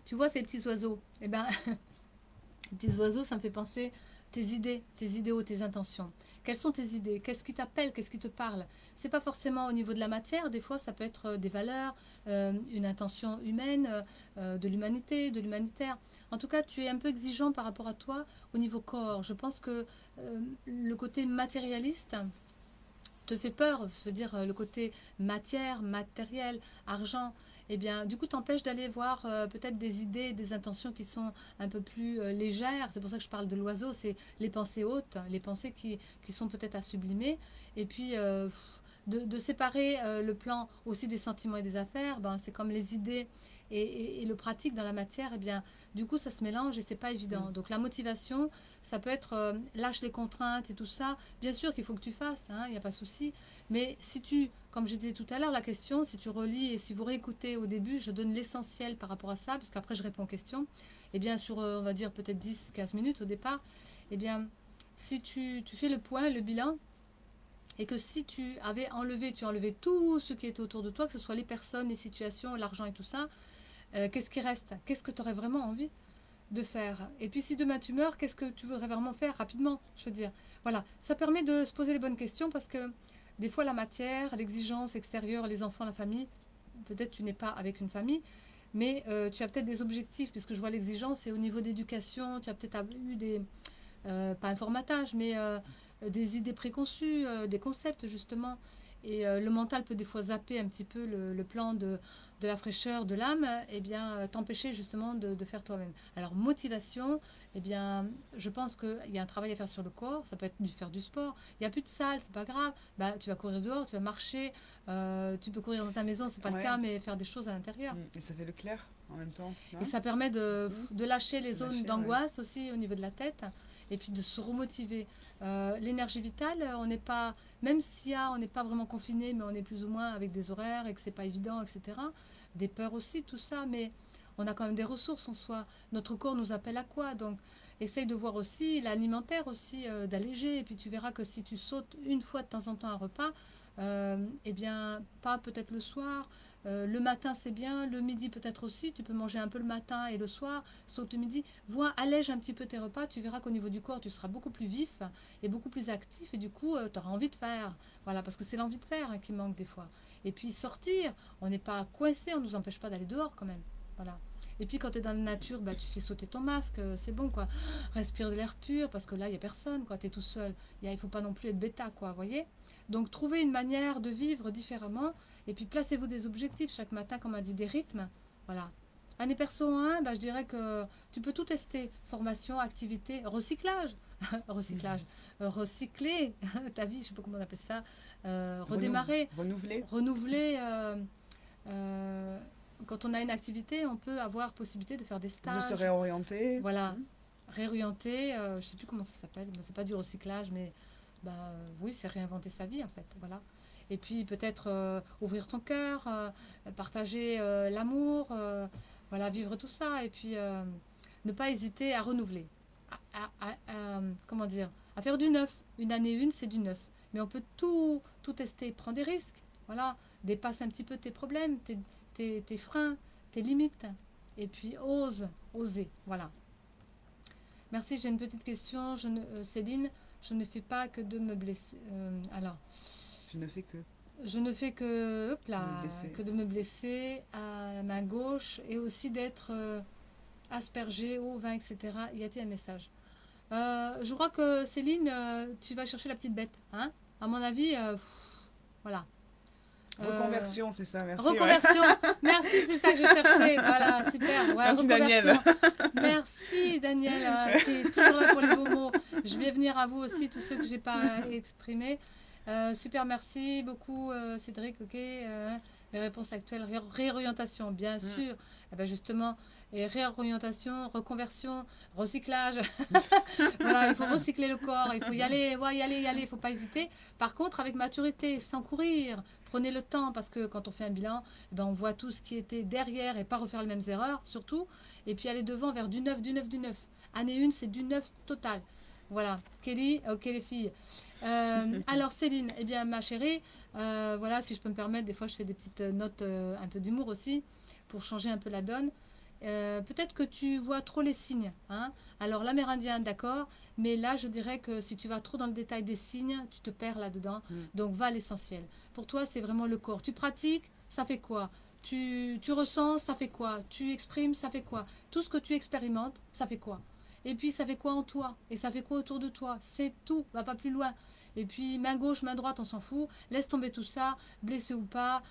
Tu vois ces petits oiseaux, eh ben, les petits oiseaux, ça me fait penser tes idéaux, tes intentions. Quelles sont tes idées? Qu'est-ce qui t'appelle? Qu'est-ce qui te parle? C'est pas forcément au niveau de la matière, des fois ça peut être des valeurs, une intention humaine, de l'humanité, de l'humanitaire. En tout cas, tu es un peu exigeant par rapport à toi au niveau corps. Je pense que le côté matérialiste te fait peur, c'est-à-dire le côté matière, matériel, argent, eh bien, du coup, t'empêche d'aller voir peut-être des idées, des intentions qui sont un peu plus légères. C'est pour ça que je parle de l'oiseau, c'est les pensées hautes, les pensées qui sont peut-être à sublimer. Et puis, de séparer le plan aussi des sentiments et des affaires, ben, c'est comme les idées et le pratique dans la matière, eh bien, du coup, ça se mélange et c'est pas évident. Donc, la motivation, ça peut être lâche les contraintes et tout ça. Bien sûr qu'il faut que tu fasses, hein, il n'y a pas de souci. Mais si tu, comme je disais tout à l'heure, la question, si tu relis et si vous réécoutez au début, je donne l'essentiel par rapport à ça, puisqu'après je réponds aux questions. Et bien, sur, on va dire, peut-être 10-15 minutes au départ, eh bien, si tu fais le point, le bilan, et que si tu avais enlevé, tu as enlevé tout ce qui était autour de toi, que ce soit les personnes, les situations, l'argent et tout ça, Qu'est-ce qui reste? Qu'est-ce que tu aurais vraiment envie de faire? Et puis si demain tu meurs, qu'est-ce que tu voudrais vraiment faire rapidement, je veux dire. Voilà, ça permet de se poser les bonnes questions parce que des fois la matière, l'exigence extérieure, les enfants, la famille, peut-être tu n'es pas avec une famille, mais tu as peut-être des objectifs, puisque je vois l'exigence, et au niveau d'éducation, tu as peut-être eu des, pas un formatage, mais des idées préconçues, des concepts justement. Et le mental peut des fois zapper un petit peu le plan de la fraîcheur de l'âme, et bien t'empêcher justement de faire toi-même. Alors motivation, eh bien je pense qu'il y a un travail à faire sur le corps, ça peut être faire du sport, il n'y a plus de salle, c'est pas grave, bah, tu vas courir dehors, tu vas marcher, tu peux courir dans ta maison, c'est pas le Ouais. cas, mais faire des choses à l'intérieur. Et ça fait le clair en même temps. Et ça permet de lâcher les Se zones lâcher, d'angoisse aussi au niveau de la tête et puis de se remotiver. L'énergie vitale, on n'est pas, même si on n'est pas vraiment confiné, mais on est plus ou moins avec des horaires et que c'est pas évident, etc. Des peurs aussi, tout ça, mais on a quand même des ressources en soi. Notre corps nous appelle à quoi? Donc, essaye de voir aussi l'alimentaire aussi, d'alléger. Et puis tu verras que si tu sautes une fois de temps en temps un repas, eh bien, pas peut-être le soir. Le matin, c'est bien. Le midi, peut-être aussi. Tu peux manger un peu le matin et le soir. Saute le midi. Allège un petit peu tes repas. Tu verras qu'au niveau du corps, tu seras beaucoup plus vif et beaucoup plus actif. Et du coup, tu auras envie de faire. Voilà, parce que c'est l'envie de faire qui manque des fois. Et puis sortir. On n'est pas coincé. On ne nous empêche pas d'aller dehors quand même. Voilà. Et puis quand tu es dans la nature, bah, tu fais sauter ton masque, c'est bon quoi. Respire de l'air pur parce que là, il n'y a personne, quoi. Tu es tout seul. Il ne faut pas non plus être bêta, quoi, vous voyez. Donc trouvez une manière de vivre différemment et puis placez-vous des objectifs chaque matin, comme on a dit, des rythmes. Voilà. Année perso 1, bah, je dirais que tu peux tout tester. Formation, activité, recyclage. Recyclage. Recycler ta vie, je ne sais pas comment on appelle ça. Redémarrer. Renouveler. Renouveler. Quand on a une activité, on peut avoir possibilité de faire des stages. De se réorienter. Voilà. Réorienter, je ne sais plus comment ça s'appelle. C'est pas du recyclage, mais bah, oui, c'est réinventer sa vie en fait. Voilà. Et puis peut-être ouvrir ton cœur, partager l'amour, voilà, vivre tout ça. Et puis ne pas hésiter à renouveler. Comment dire, à faire du neuf. Une année une, c'est du neuf. Mais on peut tout tester. Prends des risques. Voilà. Dépasse un petit peu tes problèmes, tes freins, tes limites. Et puis oser. Voilà. Merci, j'ai une petite question. Céline, je ne fais pas que de me blesser. Alors. Je ne fais que. Je ne fais que, que de me blesser à la main gauche et aussi d'être aspergée au vin, etc. Y a-t-il un message? Je crois que Céline, tu vas chercher la petite bête. Hein, à mon avis, voilà. Reconversion, c'est ça, merci. Reconversion, ouais. Merci, c'est ça que je cherchais. Voilà, super. Ouais, merci Daniel. Merci Daniel, tu es toujours là pour les beaux mots. Je vais venir à vous aussi, tous ceux que je n'ai pas exprimés. Super, merci beaucoup Cédric. Ok, mes réponses actuelles, réorientation, bien sûr. Eh ben justement, et réorientation, reconversion, recyclage. Voilà, il faut recycler le corps, il faut y aller, il ne faut pas hésiter. Par contre, avec maturité, sans courir, prenez le temps parce que quand on fait un bilan, eh ben, on voit tout ce qui était derrière et pas refaire les mêmes erreurs, surtout. Et puis aller devant vers du neuf. Année 1, c'est du neuf total. Voilà, Kelly, ok les filles. Alors Céline, eh bien ma chérie, voilà, si je peux me permettre, des fois je fais des petites notes un peu d'humour aussi pour changer un peu la donne. Peut-être que tu vois trop les signes. Hein. Alors l'amérindien, d'accord, mais là je dirais que si tu vas trop dans le détail des signes, tu te perds là-dedans. Donc va à l'essentiel. Pour toi, c'est vraiment le corps. Tu pratiques, ça fait quoi? Tu ressens, ça fait quoi? Tu exprimes, ça fait quoi? Tout ce que tu expérimentes, ça fait quoi? Et puis ça fait quoi en toi? Et ça fait quoi autour de toi? C'est tout, va pas plus loin. Et puis main gauche, main droite, on s'en fout. Laisse tomber tout ça, blessé ou pas,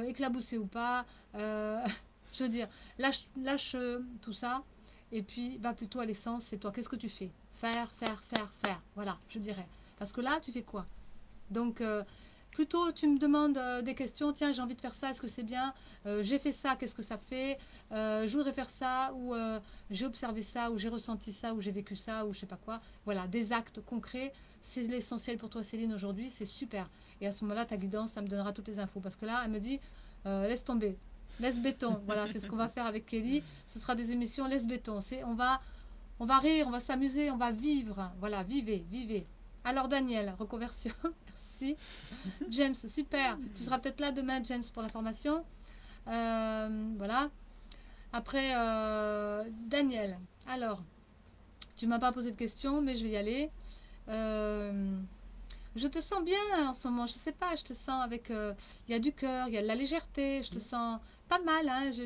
éclaboussé ou pas. Je veux dire, lâche tout ça. Et puis va plutôt à l'essence, c'est toi. Qu'est-ce que tu fais? Faire. Voilà, je dirais. Parce que là, tu fais quoi? Donc, plutôt, tu me demandes des questions. Tiens, j'ai envie de faire ça, est-ce que c'est bien? J'ai fait ça, qu'est-ce que ça fait? Je voudrais faire ça, ou j'ai observé ça, ou j'ai ressenti ça, ou j'ai vécu ça, ou je sais pas quoi. Voilà, des actes concrets. C'est l'essentiel pour toi, Céline, aujourd'hui. C'est super. Et à ce moment-là, ta guidance, ça me donnera toutes les infos. Parce que là, elle me dit, laisse tomber. Laisse béton. Voilà, c'est ce qu'on va faire avec Kelly. Ce sera des émissions laisse béton. On va rire, on va s'amuser, on va vivre. Voilà, vivez. Alors, Daniel, reconversion. Merci. James, super. Tu seras peut-être là demain, James, pour la formation. Voilà. Après, Daniel, alors, tu m'as pas posé de questions, mais je vais y aller. Euh, je te sens bien en ce moment, je sais pas, je te sens avec... Il y a du cœur, il y a de la légèreté, je te sens pas mal, hein, Il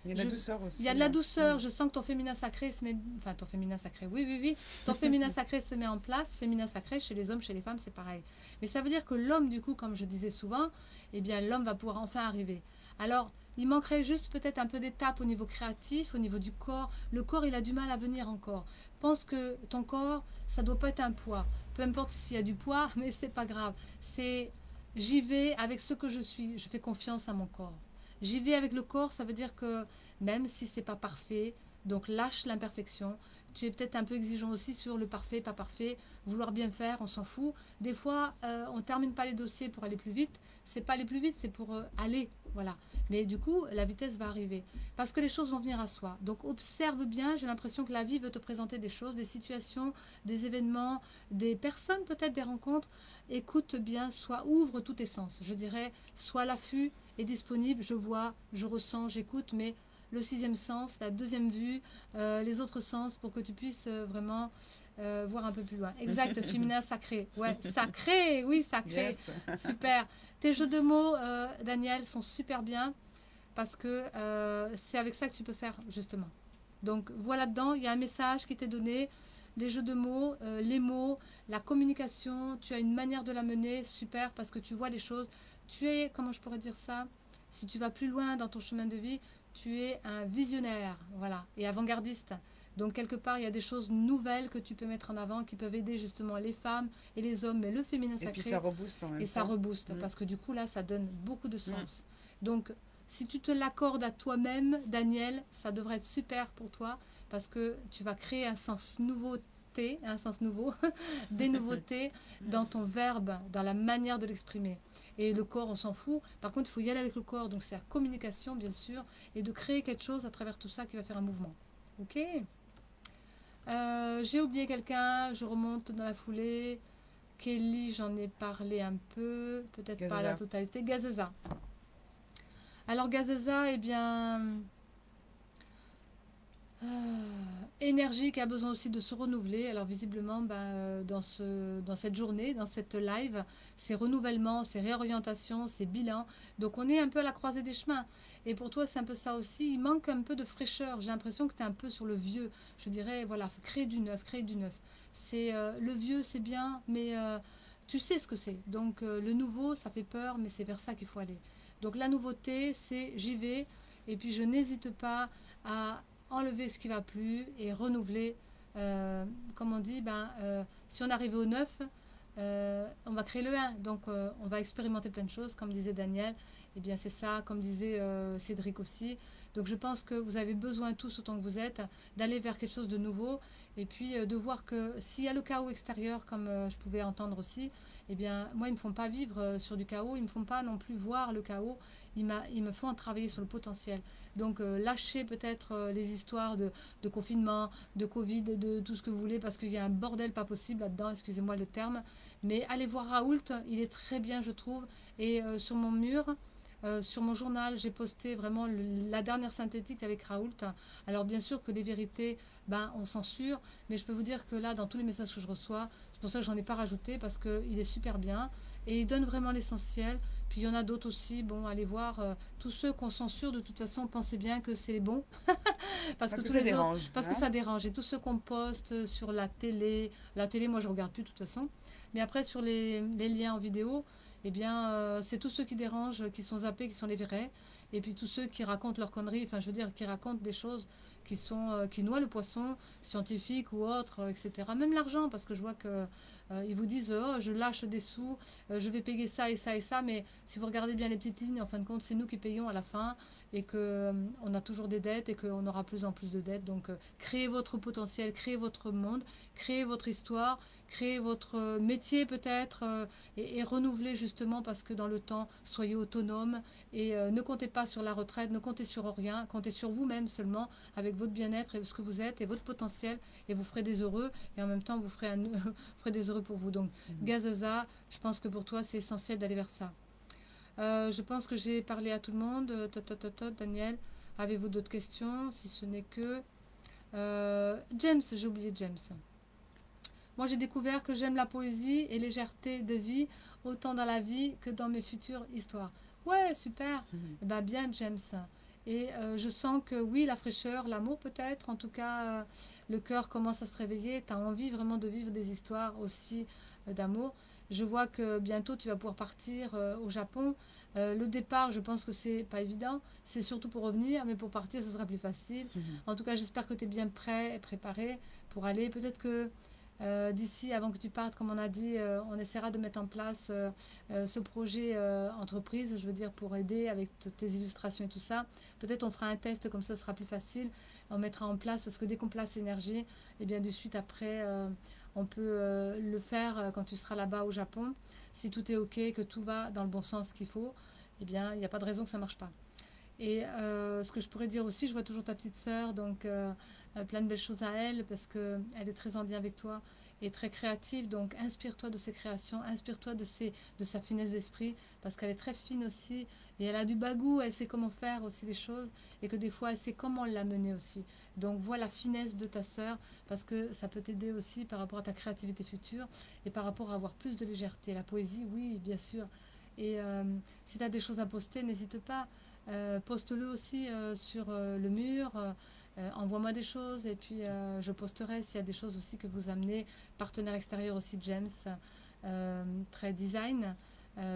y a de la je- douceur il y a aussi, de la hein. douceur, je sens que ton féminin sacré se met... Enfin, ton féminin sacré, oui, oui, oui, ton féminin sacré se met en place, féminin sacré, chez les hommes, chez les femmes, c'est pareil. Mais ça veut dire que l'homme, du coup, comme je disais souvent, eh bien, l'homme va pouvoir enfin arriver. Alors, il manquerait juste peut-être un peu d'étape au niveau créatif, au niveau du corps. Le corps, il a du mal à venir encore. Pense que ton corps, ça doit pas être un poids. Peu importe s'il y a du poids, mais c'est pas grave. C'est j'y vais avec ce que je suis. Je fais confiance à mon corps. J'y vais avec le corps, ça veut dire que même si c'est pas parfait, donc lâche l'imperfection. Tu es peut-être un peu exigeant aussi sur le parfait, pas parfait, vouloir bien faire, on s'en fout. Des fois, on termine pas les dossiers pour aller plus vite. C'est pas aller plus vite, c'est pour aller, voilà. Mais du coup, la vitesse va arriver parce que les choses vont venir à soi. Donc observe bien. J'ai l'impression que la vie veut te présenter des choses, des situations, des événements, des personnes, peut-être des rencontres. Écoute bien, ouvre tous tes sens. Je dirais, sois à l'affût et disponible. Je vois, je ressens, j'écoute, mais le sixième sens, la deuxième vue, les autres sens pour que tu puisses vraiment voir un peu plus loin. Exact, féminin sacré. Ouais, sacré, oui, sacré. Yes. Super. Tes jeux de mots, Daniel, sont super bien parce que c'est avec ça que tu peux faire, justement. Donc, voilà dedans, il y a un message qui t'est donné. Les jeux de mots, les mots, la communication, tu as une manière de la mener, super, parce que tu vois les choses. Tu es, comment je pourrais dire ça? Si tu vas plus loin dans ton chemin de vie, tu es un visionnaire, voilà, et avant-gardiste. Donc, quelque part, il y a des choses nouvelles que tu peux mettre en avant qui peuvent aider justement les femmes et les hommes, mais le féminin Et puis sacré, ça rebooste en même et ça temps. rebooste, Mm. parce que du coup, là, ça donne beaucoup de Mm. sens. Donc, si tu te l'accordes à toi-même, Daniel, ça devrait être super pour toi, parce que tu vas créer un sens nouveauté, un sens nouveau, des nouveautés dans ton verbe, dans la manière de l'exprimer. Et le corps, on s'en fout. Par contre, il faut y aller avec le corps, donc c'est la communication, bien sûr, et de créer quelque chose à travers tout ça qui va faire un mouvement. Ok. J'ai oublié quelqu'un, je remonte dans la foulée. Kelly, j'en ai parlé un peu, peut-être pas à la Gazaza. totalité. Gazeza. Alors Gazeza, eh bien, énergie qui a besoin aussi de se renouveler. Alors visiblement, dans cette journée, dans cette live, c'est renouvellement, c'est réorientation, c'est bilan. Donc on est un peu à la croisée des chemins. Et pour toi, c'est un peu ça aussi. Il manque un peu de fraîcheur. J'ai l'impression que tu es un peu sur le vieux. Je dirais, voilà, créer du neuf, créer du neuf. C'est le vieux, c'est bien, mais tu sais ce que c'est. Donc le nouveau, ça fait peur, mais c'est vers ça qu'il faut aller. Donc la nouveauté, c'est j'y vais. Et puis je n'hésite pas à enlever ce qui va plus et renouveler. Comme on dit, si on arrive au 9, on va créer le 1. Donc on va expérimenter plein de choses, comme disait Daniel. Eh bien c'est ça, comme disait Cédric aussi. Donc je pense que vous avez besoin tous, autant que vous êtes, d'aller vers quelque chose de nouveau. Et puis de voir que s'il y a le chaos extérieur, comme je pouvais entendre aussi, eh bien moi ils ne me font pas vivre sur du chaos, ils ne me font pas non plus voir le chaos, ils me font travailler sur le potentiel. Donc lâchez peut-être les histoires de confinement, de Covid, de tout ce que vous voulez, parce qu'il y a un bordel pas possible là-dedans, excusez-moi le terme. Mais allez voir Raoult, il est très bien je trouve. Et sur mon mur, sur mon journal, j'ai posté vraiment la dernière synthétique avec Raoult. Alors bien sûr que les vérités, on censure, mais je peux vous dire que là, dans tous les messages que je reçois, c'est pour ça que j'en ai pas rajouté, parce qu'il est super bien et il donne vraiment l'essentiel. Puis il y en a d'autres aussi, bon, allez voir, tous ceux qu'on censure, de toute façon, pensez bien que c'est les bons, parce que Parce que tous ça les autres, dérange, parce que hein. ça dérange. Et tous ceux qu'on poste sur la télé, moi je regarde plus de toute façon, mais après sur les liens en vidéo, eh bien, c'est tous ceux qui dérangent, qui sont zappés, qui sont les vrais, et puis tous ceux qui racontent leurs conneries, enfin je veux dire, qui racontent des choses qui noient le poisson, scientifique ou autre, etc. Même l'argent, parce que je vois que ils vous disent, oh, je lâche des sous, je vais payer ça et ça et ça, mais si vous regardez bien les petites lignes, en fin de compte, c'est nous qui payons à la fin, et que on a toujours des dettes, et qu'on aura plus en plus de dettes. Donc, créez votre potentiel, créez votre monde, créez votre histoire, créez votre métier peut-être, et renouvelez justement, parce que dans le temps, soyez autonome, et ne comptez pas sur la retraite, ne comptez sur rien, comptez sur vous-même seulement, avec votre bien-être et ce que vous êtes et votre potentiel, et vous ferez des heureux, et en même temps vous ferez, vous ferez des heureux pour vous. Donc Gazaza, je pense que pour toi c'est essentiel d'aller vers ça. Je pense que j'ai parlé à tout le monde. Daniel, Avez-vous d'autres questions? Si ce n'est que... James, j'ai oublié James. Moi, j'ai découvert que j'aime la poésie et légèreté de vie, autant dans la vie que dans mes futures histoires. Ouais, super. Eh ben, bien, James. Et je sens que oui, la fraîcheur, l'amour peut-être, en tout cas, le cœur commence à se réveiller. Tu as envie vraiment de vivre des histoires aussi d'amour. Je vois que bientôt, tu vas pouvoir partir au Japon. Le départ, je pense que c'est pas évident. C'est surtout pour revenir, mais pour partir, ce sera plus facile. En tout cas, j'espère que tu es bien prêt et préparé pour aller. Peut-être que d'ici, avant que tu partes, comme on a dit, on essaiera de mettre en place ce projet entreprise, je veux dire, pour aider avec tes illustrations et tout ça. Peut-être on fera un test, comme ça ce sera plus facile. On mettra en place, parce que dès qu'on place l'énergie, et bien de suite après, on peut le faire quand tu seras là-bas au Japon. Si tout est OK, que tout va dans le bon sens qu'il faut, eh bien, il n'y a pas de raison que ça ne marche pas. Et ce que je pourrais dire aussi, je vois toujours ta petite sœur, donc plein de belles choses à elle, parce qu'elle est très en lien avec toi et très créative. Donc inspire-toi de ses créations, inspire-toi de sa finesse d'esprit, parce qu'elle est très fine aussi, et elle a du bagou, elle sait comment faire aussi les choses, et que des fois elle sait comment l'amener aussi. Donc vois la finesse de ta sœur, parce que ça peut t'aider aussi par rapport à ta créativité future, et par rapport à avoir plus de légèreté. La poésie, oui, bien sûr. Et si tu as des choses à poster, n'hésite pas. Poste-le aussi sur le mur, envoie-moi des choses et puis je posterai s'il y a des choses aussi que vous amenez. Partenaire extérieur aussi, James, très design,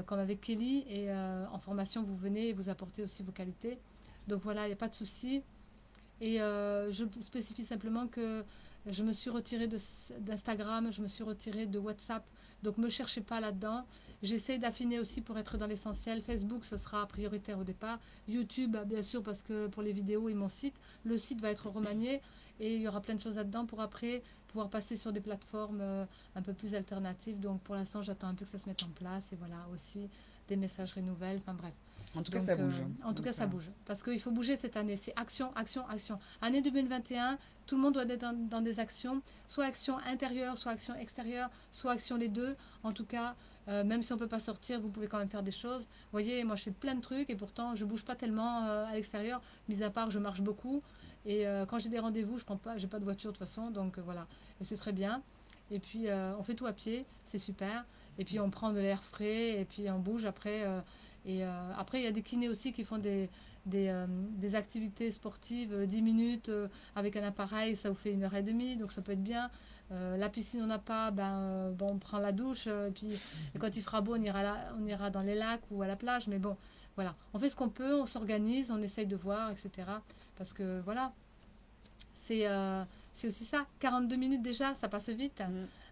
comme avec Kelly, et en formation vous venez et vous apportez aussi vos qualités. Donc voilà, il n'y a pas de souci. Et je spécifie simplement que je me suis retirée d'Instagram, je me suis retirée de WhatsApp, donc ne me cherchez pas là-dedans. J'essaie d'affiner aussi pour être dans l'essentiel. Facebook, ce sera prioritaire au départ. YouTube, bien sûr, parce que pour les vidéos et mon site, le site va être remanié et il y aura plein de choses là-dedans pour après pouvoir passer sur des plateformes un peu plus alternatives. Donc pour l'instant, j'attends un peu que ça se mette en place et voilà, aussi des messageries nouvelles, enfin bref. En tout cas, Donc, ça bouge. en tout cas, ça bouge. Parce qu'il faut bouger cette année. C'est action, action, action. Année 2021, tout le monde doit être dans des actions. Soit action intérieure, soit action extérieure, soit action les deux. En tout cas, même si on ne peut pas sortir, vous pouvez quand même faire des choses. Vous voyez, moi, je fais plein de trucs et pourtant, je ne bouge pas tellement à l'extérieur. Mis à part, je marche beaucoup. Et quand j'ai des rendez-vous, je n'ai pas de voiture de toute façon. Donc, voilà. Et c'est très bien. Et puis, on fait tout à pied. C'est super. Et puis, on prend de l'air frais. Et puis, on bouge après. Et après, il y a des kinés aussi qui font des activités sportives, 10 minutes avec un appareil, ça vous fait 1h30, donc ça peut être bien. La piscine, on n'a pas, bon, on prend la douche, et puis et quand il fera beau, on ira dans les lacs ou à la plage, mais bon, voilà. On fait ce qu'on peut, on s'organise, on essaye de voir, etc. Parce que voilà, c'est aussi ça. 42 minutes déjà, ça passe vite.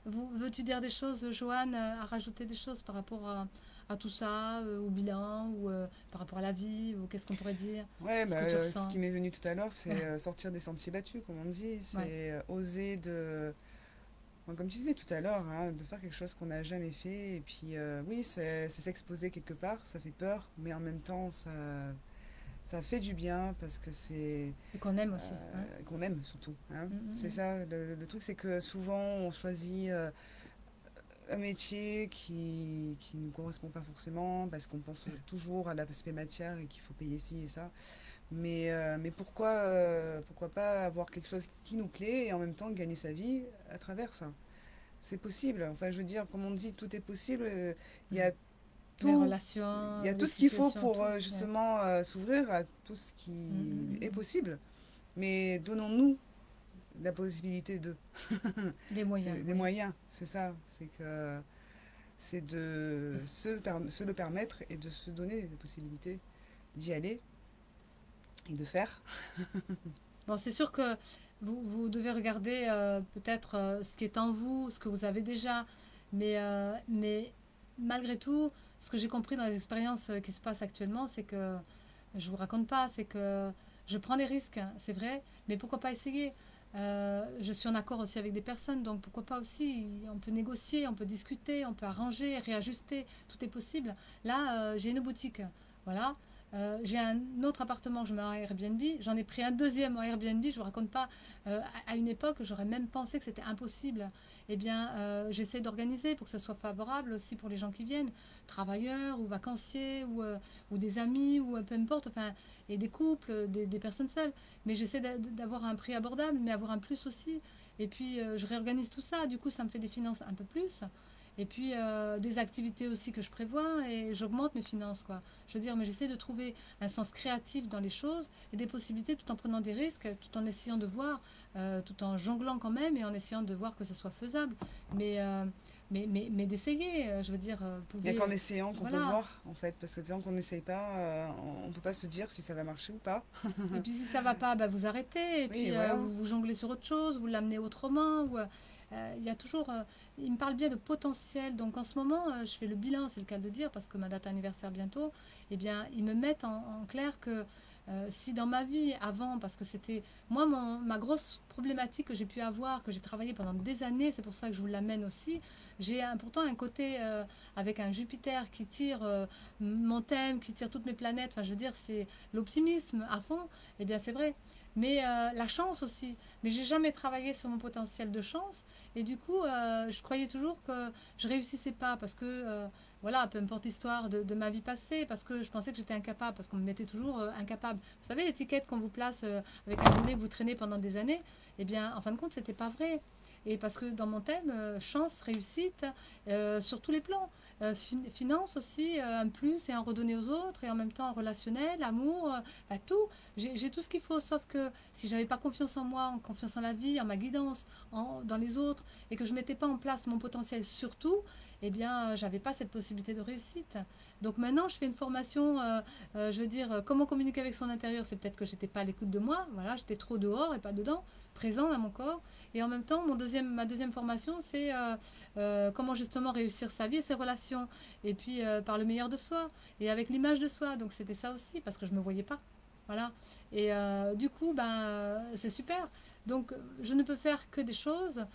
Veux-tu dire des choses, Joanne, à rajouter des choses par rapport à tout ça, au bilan, ou par rapport à la vie, ou qu'est-ce qu'on pourrait dire? Ouais, Ce que tu ce ressens. qui m'est venu tout à l'heure, c'est sortir des sentiers battus, comme on dit. C'est oser de. Bon, comme tu disais tout à l'heure, hein, de faire quelque chose qu'on n'a jamais fait. Et puis, oui, c'est s'exposer quelque part. Ça fait peur, mais en même temps, ça fait du bien parce que c'est. Et qu'on aime aussi. Qu'on aime surtout. Hein. C'est Mm. ça, le truc, c'est que souvent, on choisit un métier qui ne nous correspond pas forcément parce qu'on pense toujours à l'aspect matière et qu'il faut payer ci et ça. Mais pourquoi pas avoir quelque chose qui nous plaît et en même temps gagner sa vie à travers ça? C'est possible. Enfin, je veux dire, comme on dit, tout est possible. Il y a Les tout, relations, il y a tout les ce qu'il faut situations, pour tout. justement s'ouvrir à tout ce qui est Mm. possible. Mais donnons-nous la possibilité de. Les moyens. Des Oui. moyens, c'est ça. C'est de se le permettre et de se donner la possibilité d'y aller et de faire. Bon, c'est sûr que vous devez regarder peut-être ce qui est en vous, ce que vous avez déjà, mais malgré tout, ce que j'ai compris dans les expériences qui se passent actuellement, c'est que je vous raconte pas, c'est que je prends des risques, hein, c'est vrai, mais pourquoi pas essayer? Je suis en accord aussi avec des personnes, donc pourquoi pas aussi? On peut négocier, on peut discuter, on peut arranger, réajuster, tout est possible. Là, j'ai une boutique, voilà. J'ai un autre appartement, je mets en Airbnb. J'en ai pris un deuxième en Airbnb. Je ne vous raconte pas, à une époque, j'aurais même pensé que c'était impossible. Eh bien, j'essaie d'organiser pour que ce soit favorable aussi pour les gens qui viennent, travailleurs ou vacanciers ou des amis ou peu importe, enfin, et des couples, des personnes seules. Mais j'essaie d'avoir un prix abordable, mais avoir un plus aussi. Et puis, je réorganise tout ça. Du coup, ça me fait des finances un peu plus. Et puis des activités aussi que je prévois et j'augmente mes finances, quoi. Je veux dire, mais j'essaie de trouver un sens créatif dans les choses et des possibilités tout en prenant des risques, tout en essayant de voir, tout en jonglant quand même et en essayant de voir que ce soit faisable. Mais, euh, mais d'essayer, je veux dire, vous Il n'y a pouvez. qu'en essayant qu'on peut Voilà. voir, en fait, parce que tant qu'on n'essaye pas, on ne peut pas se dire si ça va marcher ou pas. Et puis si ça va pas, bah, vous arrêtez. Et Oui, puis voilà. vous jonglez sur autre chose, vous l'amenez autrement. Il y a toujours. Il me parle bien de potentiel. Donc en ce moment, je fais le bilan, c'est le cas de dire, parce que ma date anniversaire bientôt. Eh bien, ils me mettent en clair que si dans ma vie avant, parce que c'était moi ma grosse problématique que j'ai pu avoir, que j'ai travaillé pendant des années, c'est pour ça que je vous l'amène aussi. J'ai pourtant un côté avec un Jupiter qui tire mon thème, qui tire toutes mes planètes. Enfin, je veux dire, c'est l'optimisme à fond. Eh bien, c'est vrai. Mais la chance aussi. Mais j'ai jamais travaillé sur mon potentiel de chance. Et du coup, je croyais toujours que je réussissais pas parce que, voilà, peu importe l'histoire de ma vie passée, parce que je pensais que j'étais incapable, parce qu'on me mettait toujours incapable. Vous savez, l'étiquette qu'on vous place avec un boulet que vous traînez pendant des années, eh bien, en fin de compte, c'était pas vrai. Et parce que dans mon thème, chance, réussite, sur tous les plans. Finance aussi, un plus et un redonner aux autres, et en même temps relationnel, amour, bah, tout. J'ai tout ce qu'il faut, sauf que si j'avais pas confiance en moi, en confiance en la vie, en ma guidance, dans les autres, et que je mettais pas en place mon potentiel surtout, eh bien, j'avais pas cette possibilité de réussite. Donc maintenant, je fais une formation, je veux dire, comment communiquer avec son intérieur. C'est peut-être que j'étais pas à l'écoute de moi, voilà, j'étais trop dehors et pas dedans, présent dans mon corps. Et en même temps, ma deuxième formation, c'est comment justement réussir sa vie et ses relations. Et puis par le meilleur de soi et avec l'image de soi. Donc c'était ça aussi, parce que je me voyais pas. Voilà. Et du coup, ben, c'est super. Donc, je ne peux faire que des choses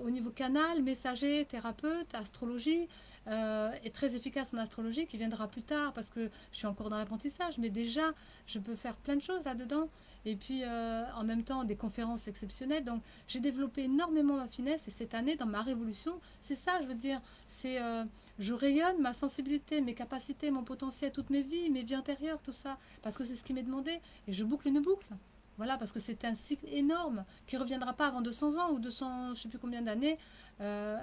au niveau canal, messager, thérapeute, astrologie, et très efficace en astrologie qui viendra plus tard parce que je suis encore dans l'apprentissage. Mais déjà, je peux faire plein de choses là-dedans. Et puis, en même temps, des conférences exceptionnelles. Donc, j'ai développé énormément ma finesse. Et cette année, dans ma révolution, c'est ça, je veux dire. C'est, je rayonne ma sensibilité, mes capacités, mon potentiel, toutes mes vies antérieures, tout ça. Parce que c'est ce qui m'est demandé. Et je boucle une boucle. Voilà, parce que c'est un cycle énorme qui ne reviendra pas avant 200 ans ou 200, je ne sais plus combien d'années.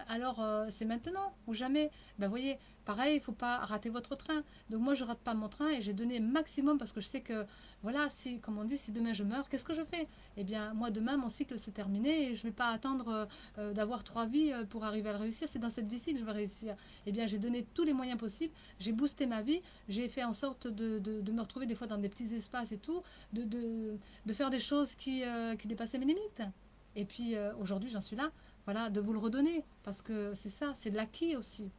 Alors, c'est maintenant ou jamais. Ben, vous voyez, pareil, il ne faut pas rater votre train. Donc, moi, je ne rate pas mon train et j'ai donné maximum parce que je sais que, voilà, si, comme on dit, si demain je meurs, qu'est-ce que je fais? Eh bien, moi, demain, mon cycle se terminait et je ne vais pas attendre d'avoir 3 vies pour arriver à le réussir. C'est dans cette vie-ci que je vais réussir. Eh bien, j'ai donné tous les moyens possibles. J'ai boosté ma vie. J'ai fait en sorte de me retrouver des fois dans des petits espaces et tout, de, de, de faire des choses qui dépassaient mes limites. Et puis aujourd'hui, j'en suis là, voilà, de vous le redonner, parce que c'est ça, c'est de l'acquis aussi.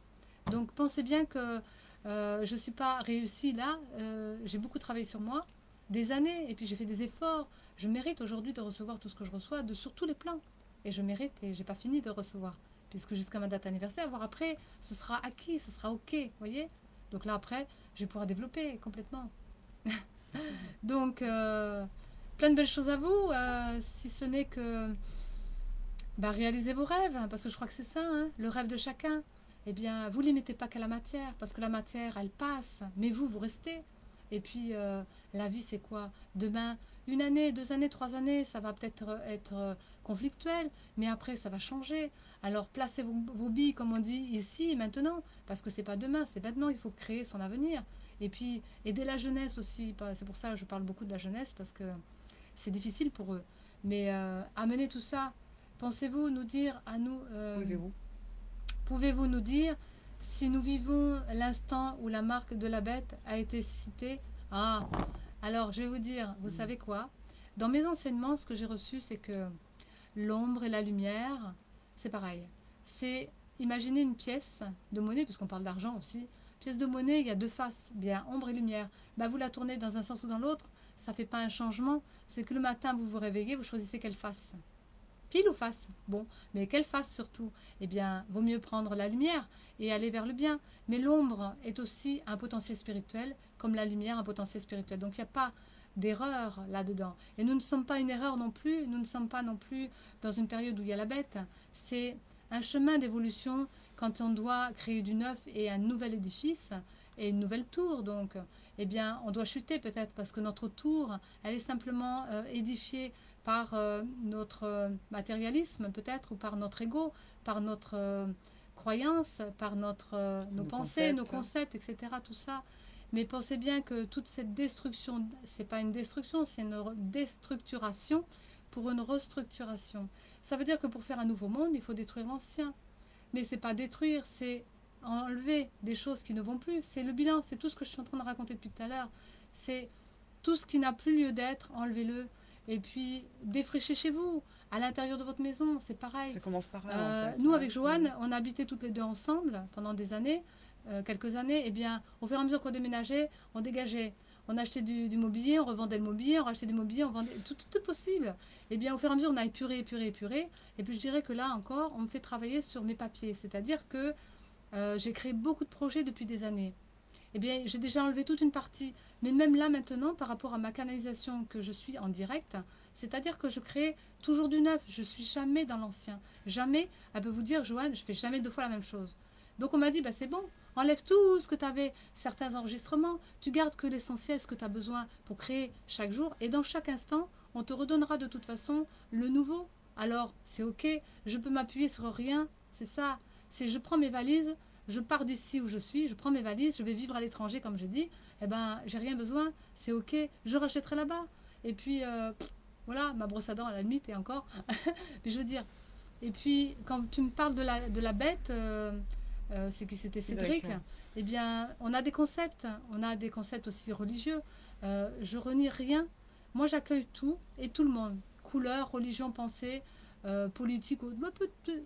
Donc pensez bien que je ne suis pas réussie là, j'ai beaucoup travaillé sur moi, des années, et puis j'ai fait des efforts. Je mérite aujourd'hui de recevoir tout ce que je reçois, sur tous les plans. Et je mérite, et j'ai pas fini de recevoir, puisque jusqu'à ma date anniversaire, voire après, ce sera acquis, ce sera ok, vous voyez. Donc là après, je vais pouvoir développer complètement. Donc, plein de belles choses à vous, si ce n'est que bah, réalisez vos rêves, hein, parce que je crois que c'est ça, hein, le rêve de chacun. Eh bien, vous ne limitez pas qu'à la matière, parce que la matière, elle passe, mais vous restez. Et puis, la vie, c'est quoi? Demain, 1 année, 2 années, 3 années, ça va peut-être être conflictuel, mais après, ça va changer. Alors, placez vos billes, comme on dit, ici et maintenant, parce que c'est pas demain, c'est maintenant, il faut créer son avenir. Et puis, aider la jeunesse aussi, c'est pour ça que je parle beaucoup de la jeunesse, parce que c'est difficile pour eux. Mais amener tout ça, pensez-vous nous dire à nous, Pouvez-vous? pouvez-vous nous dire si nous vivons l'instant où la marque de la bête a été citée? Ah, alors je vais vous dire, vous Mm. savez quoi? Dans mes enseignements, ce que j'ai reçu, c'est que l'ombre et la lumière, c'est pareil. C'est, imaginez une pièce de monnaie, puisqu'on parle d'argent aussi. Pièce de monnaie, il y a deux faces, bien ombre et lumière. Bah, vous la tournez dans un sens ou dans l'autre, ça ne fait pas un changement. C'est que le matin, vous vous réveillez, vous choisissez quelle face. Pile ou face? Bon, mais quelle face surtout? Eh bien, vaut mieux prendre la lumière et aller vers le bien. Mais l'ombre est aussi un potentiel spirituel, comme la lumière un potentiel spirituel. Donc, il n'y a pas d'erreur là-dedans. Et nous ne sommes pas une erreur non plus, nous ne sommes pas non plus dans une période où il y a la bête. C'est un chemin d'évolution quand on doit créer du neuf et un nouvel édifice et une nouvelle tour. Donc, eh bien, on doit chuter peut-être parce que notre tour, elle est simplement édifiée par notre matérialisme peut-être, ou par notre ego, par notre croyance, par nos pensées, nos concepts, etc. Tout ça. Mais pensez bien que toute cette destruction, c'est pas une destruction, c'est une déstructuration pour une restructuration. Ça veut dire que pour faire un nouveau monde, il faut détruire l'ancien. Mais c'est pas détruire, c'est enlever des choses qui ne vont plus. C'est le bilan, c'est tout ce que je suis en train de raconter depuis tout à l'heure. C'est tout ce qui n'a plus lieu d'être, enlevez-le. Et puis, défraîchez chez vous, à l'intérieur de votre maison, c'est pareil. Ça commence par là, en fait. Nous, avec Joanne, on habitait toutes les deux ensemble pendant des années, quelques années. Et bien, au fur et à mesure qu'on déménageait, on dégageait. On achetait du mobilier, on revendait le mobilier, on rachetait du mobilier, on vendait. Tout est possible. Et bien, au fur et à mesure, on a épuré, épuré, épuré. Et puis, je dirais que là encore, on me fait travailler sur mes papiers. C'est-à-dire que j'ai créé beaucoup de projets depuis des années. Eh bien, j'ai déjà enlevé toute une partie. Mais même là, maintenant, par rapport à ma canalisation que je suis en direct, c'est-à-dire que je crée toujours du neuf. Je ne suis jamais dans l'ancien. Jamais. Elle peut vous dire, Joanne, je fais jamais deux fois la même chose. Donc, on m'a dit, bah, c'est bon. Enlève tout ce que tu avais, certains enregistrements. Tu gardes que l'essentiel, ce que tu as besoin pour créer chaque jour. Et dans chaque instant, on te redonnera de toute façon le nouveau. Alors, c'est OK. Je peux m'appuyer sur rien. C'est ça. C'est je prends mes valises. Je pars d'ici où je suis, je prends mes valises, je vais vivre à l'étranger comme je dis, eh ben j'ai rien besoin, c'est ok, je rachèterai là-bas. Et puis voilà, ma brosse à dents à la limite et encore. Mais je veux dire, et puis quand tu me parles de la bête, c'est qui c'était Cédric, eh bien on a des concepts aussi religieux. Je renie rien, moi j'accueille tout et tout le monde, couleur, religion, pensée. Politique,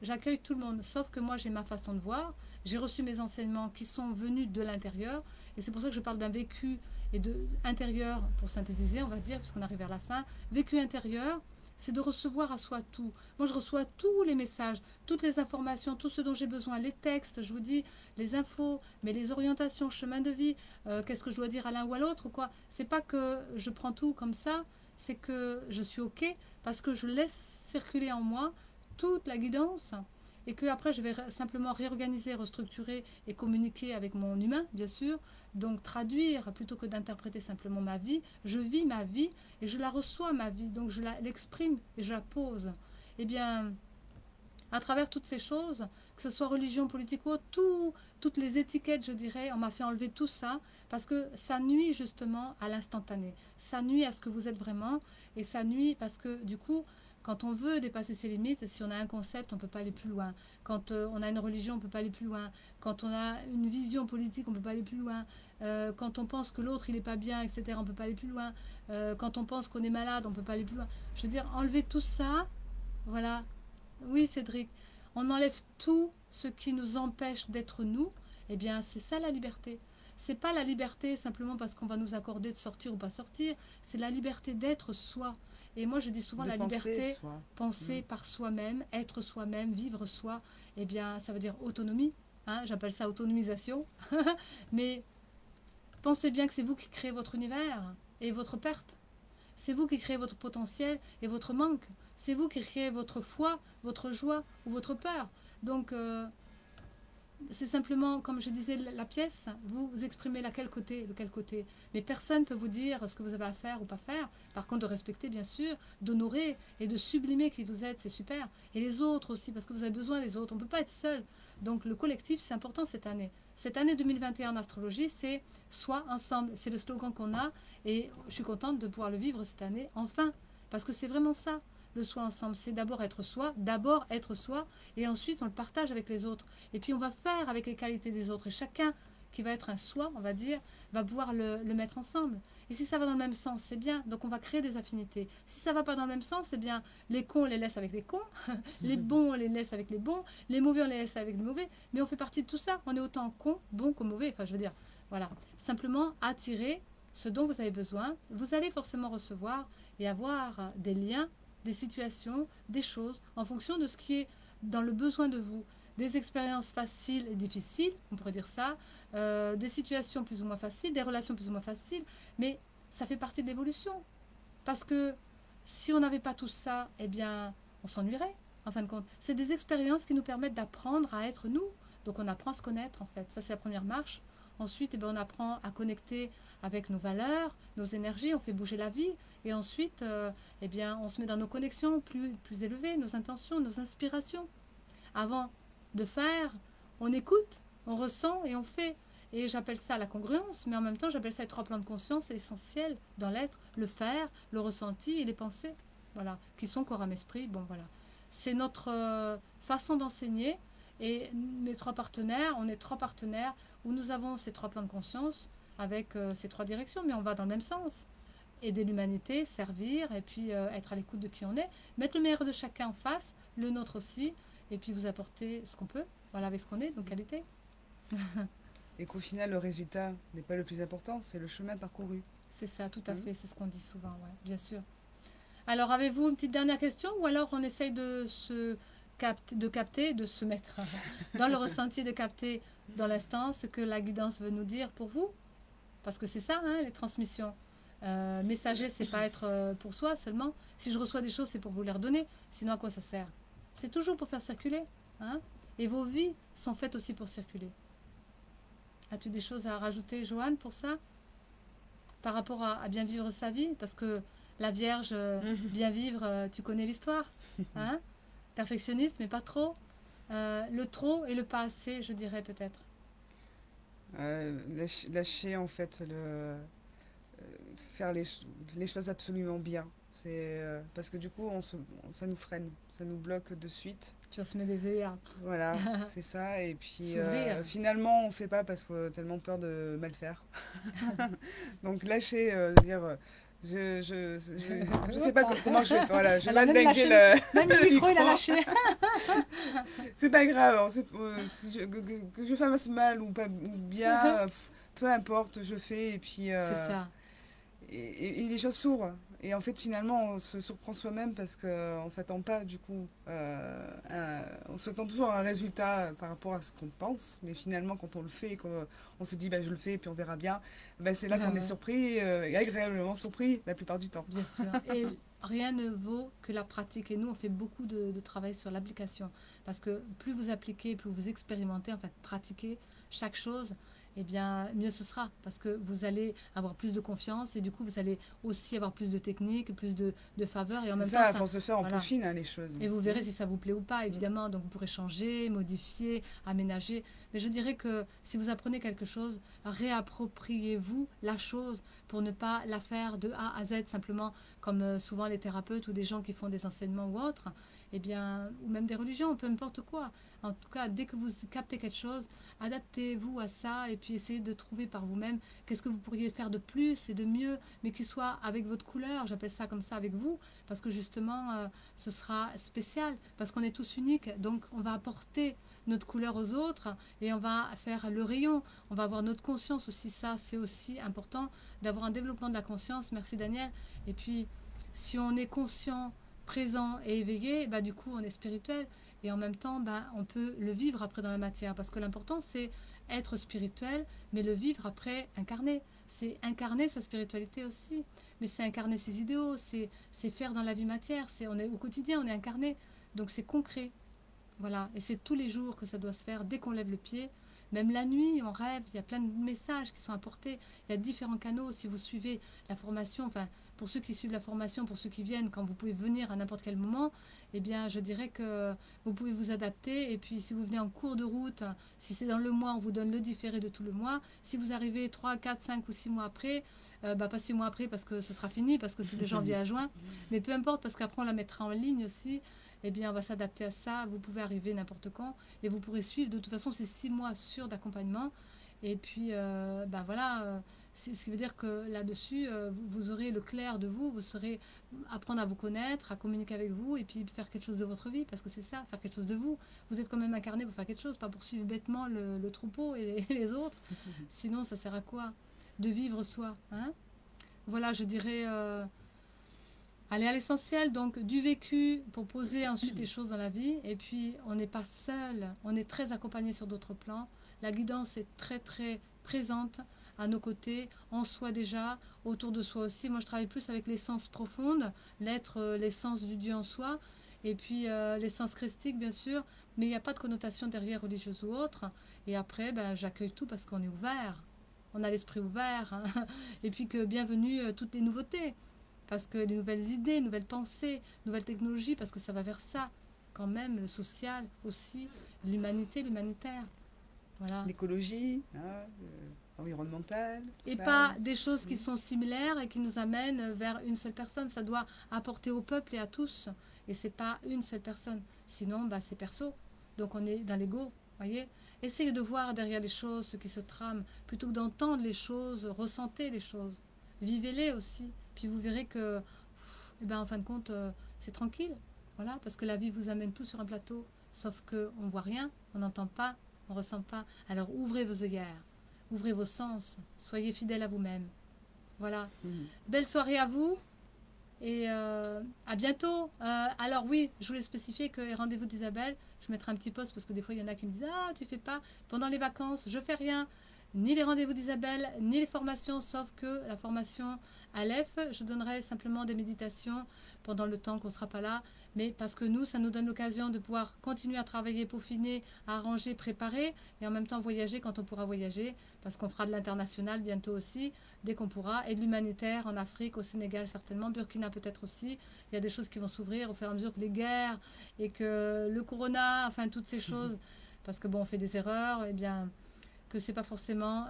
j'accueille tout le monde, sauf que moi j'ai ma façon de voir, j'ai reçu mes enseignements qui sont venus de l'intérieur, et c'est pour ça que je parle d'un vécu et de intérieur, pour synthétiser, on va dire, puisqu'on arrive vers la fin. Vécu intérieur, c'est de recevoir à soi tout. Moi je reçois tous les messages, toutes les informations, tout ce dont j'ai besoin, les textes, je vous dis, les infos, mais les orientations, chemin de vie, qu'est-ce que je dois dire à l'un ou à l'autre, ou quoi. C'est pas que je prends tout comme ça, c'est que je suis ok, parce que je laisse circuler en moi toute la guidance et que après je vais simplement réorganiser, restructurer et communiquer avec mon humain, bien sûr. Donc traduire plutôt que d'interpréter simplement ma vie. Je vis ma vie et je la reçois, ma vie. Donc je l'exprime et je la pose. Eh bien, à travers toutes ces choses, que ce soit religion, politique ou autre, toutes les étiquettes, je dirais, on m'a fait enlever tout ça parce que ça nuit justement à l'instantané. Ça nuit à ce que vous êtes vraiment et ça nuit parce que du coup, quand on veut dépasser ses limites, si on a un concept, on ne peut pas aller plus loin. Quand on a une religion, on ne peut pas aller plus loin. Quand on a une vision politique, on ne peut pas aller plus loin. Quand on pense que l'autre, il n'est pas bien, etc., on ne peut pas aller plus loin. Quand on pense qu'on est malade, on ne peut pas aller plus loin. Je veux dire, enlever tout ça, voilà. Oui, Cédric, on enlève tout ce qui nous empêche d'être nous. Eh bien, c'est ça la liberté. C'est pas la liberté simplement parce qu'on va nous accorder de sortir ou pas sortir. C'est la liberté d'être soi. Et moi, je dis souvent la liberté, penser par soi-même, être soi-même, vivre soi. Eh bien, ça veut dire autonomie. Hein, j'appelle ça autonomisation. Mais pensez bien que c'est vous qui créez votre univers et votre perte. C'est vous qui créez votre potentiel et votre manque. C'est vous qui créez votre foi, votre joie ou votre peur. Donc, c'est simplement, comme je disais, la pièce, vous exprimez laquelle côté, lequel côté. Mais personne ne peut vous dire ce que vous avez à faire ou pas faire. Par contre, de respecter, bien sûr, d'honorer et de sublimer qui vous êtes, c'est super. Et les autres aussi, parce que vous avez besoin des autres. On ne peut pas être seul. Donc, le collectif, c'est important cette année. Cette année 2021 en astrologie, c'est « Soi ensemble ». C'est le slogan qu'on a. Et je suis contente de pouvoir le vivre cette année, enfin. Parce que c'est vraiment ça. Le soi ensemble, c'est d'abord être soi, et ensuite on le partage avec les autres. Et puis on va faire avec les qualités des autres. Et chacun qui va être un soi, on va dire, va pouvoir le mettre ensemble. Et si ça va dans le même sens, c'est bien. Donc on va créer des affinités. Si ça ne va pas dans le même sens, c'est bien. Les cons, on les laisse avec les cons. Les bons, on les laisse avec les bons. Les mauvais, on les laisse avec les mauvais. Mais on fait partie de tout ça. On est autant cons, bons que mauvais. Enfin, je veux dire, voilà. Simplement attirer ce dont vous avez besoin. Vous allez forcément recevoir et avoir des liens des situations, des choses, en fonction de ce qui est dans le besoin de vous. Des expériences faciles et difficiles, on pourrait dire ça, des situations plus ou moins faciles, des relations plus ou moins faciles, mais ça fait partie de l'évolution. Parce que si on n'avait pas tout ça, eh bien, on s'ennuierait, en fin de compte. C'est des expériences qui nous permettent d'apprendre à être nous. Donc on apprend à se connaître, en fait. Ça, c'est la première marche. Ensuite, eh bien, on apprend à connecter avec nos valeurs, nos énergies, on fait bouger la vie. Et ensuite, eh bien, on se met dans nos connexions plus élevées, nos intentions, nos inspirations. Avant de faire, on écoute, on ressent et on fait. Et j'appelle ça la congruence, mais en même temps, j'appelle ça les 3 plans de conscience essentiels dans l'être, le faire, le ressenti et les pensées. Voilà, qui sont corps, âme, esprit. Bon, voilà. C'est notre façon d'enseigner. Et mes 3 partenaires, on est 3 partenaires où nous avons ces 3 plans de conscience avec ces 3 directions, mais on va dans le même sens. Aider l'humanité, servir, et puis être à l'écoute de qui on est, mettre le meilleur de chacun en face, le nôtre aussi, et puis vous apporter ce qu'on peut, voilà, avec ce qu'on est, nos qualités. Et qu'au final, le résultat n'est pas le plus important, c'est le chemin parcouru. C'est ça, tout à fait, c'est ce qu'on dit souvent, ouais, bien sûr. Alors, avez-vous une petite dernière question, ou alors on essaye de capter, de se mettre dans le ressenti, de capter dans l'instant ce que la guidance veut nous dire pour vous? Parce que c'est ça, hein, les transmissions. Messager, c'est pas être pour soi seulement. Si je reçois des choses, c'est pour vous les redonner. Sinon, à quoi ça sert? C'est toujours pour faire circuler. Hein? Et vos vies sont faites aussi pour circuler. As-tu des choses à rajouter, Joanne, pour ça? Par rapport à bien vivre sa vie? Parce que la Vierge, bien vivre, tu connais l'histoire. Hein? Perfectionniste, mais pas trop. Le trop et le pas assez, je dirais peut-être. Lâcher en fait faire les choses absolument bien. C'est parce que du coup ça nous freine, ça nous bloque de suite. Tu vas se mettre des œillères. Voilà, c'est ça. Et puis Finalement on fait pas parce qu'on a tellement peur de mal faire. Donc lâcher, dire je sais pas comment je vais faire. Voilà, je vais même le micro, il a lâché. C'est pas grave, que je fasse mal ou pas ou bien, peu importe, je fais et puis. C'est ça. Et les choses s'ouvrent. Et en fait, finalement, on se surprend soi-même parce qu'on ne s'attend pas, du coup, on s'attend toujours à un résultat par rapport à ce qu'on pense. Mais finalement, quand on le fait, on se dit, bah, je le fais et puis on verra bien, bah, c'est là qu'on est surpris, et agréablement surpris la plupart du temps. Bien sûr. Et rien ne vaut que la pratique. Et nous, on fait beaucoup de travail sur l'application. Parce que plus vous appliquez, plus vous expérimentez, en fait, pratiquez chaque chose, eh bien, mieux ce sera. Parce que vous allez avoir plus de confiance et du coup, vous allez aussi avoir plus de techniques, plus de faveurs. Et en même temps, à force de faire, on peaufine les choses. Et vous verrez si ça vous plaît ou pas, évidemment. Donc, vous pourrez changer, modifier, aménager. Mais je dirais que si vous apprenez quelque chose, réappropriez-vous la chose pour ne pas la faire de A à Z, simplement comme souvent les thérapeutes ou des gens qui font des enseignements ou autres, eh bien, ou même des religions, peu importe quoi. En tout cas, dès que vous captez quelque chose, adaptez-vous à ça et puis essayez de trouver par vous-même qu'est-ce que vous pourriez faire de plus et de mieux, mais qui soit avec votre couleur, j'appelle ça comme ça, avec vous, parce que justement, ce sera spécial, parce qu'on est tous uniques, donc on va apporter notre couleur aux autres et on va faire le rayon, on va avoir notre conscience aussi, ça c'est aussi important d'avoir un développement de la conscience, merci Daniel, et puis si on est conscient, présent et éveillé, bah, du coup on est spirituel et en même temps bah, on peut le vivre après dans la matière parce que l'important c'est être spirituel mais le vivre après incarner, c'est incarner sa spiritualité aussi, mais c'est incarner ses idéaux, c'est faire dans la vie matière, on est au quotidien, on est incarné, donc c'est concret, voilà, et c'est tous les jours que ça doit se faire dès qu'on lève le pied. Même la nuit, on rêve, il y a plein de messages qui sont apportés, il y a différents canaux, si vous suivez la formation, enfin, pour ceux qui suivent la formation, pour ceux qui viennent, quand vous pouvez venir à n'importe quel moment, eh bien, je dirais que vous pouvez vous adapter, et puis si vous venez en cours de route, si c'est dans le mois, on vous donne le différé de tout le mois, si vous arrivez 3, 4, 5 ou 6 mois après, pas 6 mois après parce que ce sera fini, parce que c'est de janvier à juin, mais peu importe, parce qu'après on la mettra en ligne aussi, eh bien, on va s'adapter à ça. Vous pouvez arriver n'importe quand et vous pourrez suivre. De toute façon, c'est 6 mois sûrs d'accompagnement. Et puis, ben voilà, ce qui veut dire que là-dessus, vous aurez le clair de vous. Vous saurez apprendre à vous connaître, à communiquer avec vous et puis faire quelque chose de votre vie. Parce que c'est ça, faire quelque chose de vous. Vous êtes quand même incarné pour faire quelque chose, pas pour suivre bêtement le troupeau et les autres. Sinon, ça sert à quoi? De vivre soi. Hein? Voilà, je dirais... aller à l'essentiel, donc du vécu pour poser ensuite les choses dans la vie. Et puis, on n'est pas seul, on est très accompagné sur d'autres plans. La guidance est très très présente à nos côtés, en soi déjà, autour de soi aussi. Moi, je travaille plus avec l'essence profonde, l'être, l'essence du Dieu en soi, et puis l'essence christique, bien sûr, mais il n'y a pas de connotation derrière religieuse ou autre. Et après, ben, j'accueille tout parce qu'on est ouvert. On a l'esprit ouvert, hein. Et puis que bienvenue toutes les nouveautés. Parce que les nouvelles idées, nouvelles pensées, nouvelles technologies, parce que ça va vers ça, quand même, le social aussi, l'humanité, l'humanitaire. Voilà. L'écologie, hein, environnementale, tout Et ça. pas des choses qui sont similaires et qui nous amènent vers une seule personne. Ça doit apporter au peuple et à tous. Et c'est pas une seule personne. Sinon, bah, c'est perso. Donc on est dans l'ego. Voyez. Essayez de voir derrière les choses ce qui se trame, plutôt que d'entendre les choses, ressentez les choses. Vivez-les aussi. Puis vous verrez que, eh ben, en fin de compte, c'est tranquille. Voilà, parce que la vie vous amène tout sur un plateau. Sauf qu'on ne voit rien, on n'entend pas, on ne ressent pas. Alors ouvrez vos œillères. Ouvrez vos sens, soyez fidèles à vous-même. Voilà. Mhm. Belle soirée à vous et à bientôt. Alors oui, je voulais spécifier que les rendez-vous d'Isabelle, je mettrai un petit post parce que des fois il y en a qui me disent ah tu fais pas pendant les vacances, je fais rien, ni les rendez-vous d'Isabelle, ni les formations, sauf que la formation Aleph, je donnerai simplement des méditations pendant le temps qu'on ne sera pas là, mais parce que nous, ça nous donne l'occasion de pouvoir continuer à travailler, peaufiner, à arranger, préparer, et en même temps voyager quand on pourra voyager, parce qu'on fera de l'international bientôt aussi, dès qu'on pourra, et de l'humanitaire en Afrique, au Sénégal certainement, Burkina peut-être aussi. Il y a des choses qui vont s'ouvrir au fur et à mesure que les guerres et que le corona, enfin toutes ces choses, parce que bon, on fait des erreurs, et bien que c'est pas forcément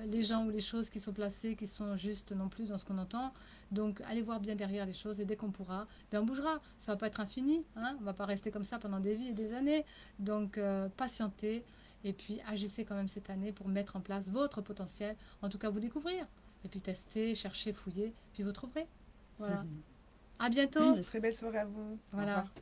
les gens ou les choses qui sont placées qui sont justes non plus dans ce qu'on entend. Donc allez voir bien derrière les choses et dès qu'on pourra, ben on bougera. Ça va pas être infini, hein, on va pas rester comme ça pendant des vies et des années. Donc patientez et puis agissez quand même cette année pour mettre en place votre potentiel, en tout cas vous découvrir. Et puis tester, chercher, fouiller, puis vous trouverez. Voilà. À bientôt. Très belle soirée à vous. Au Voilà. revoir.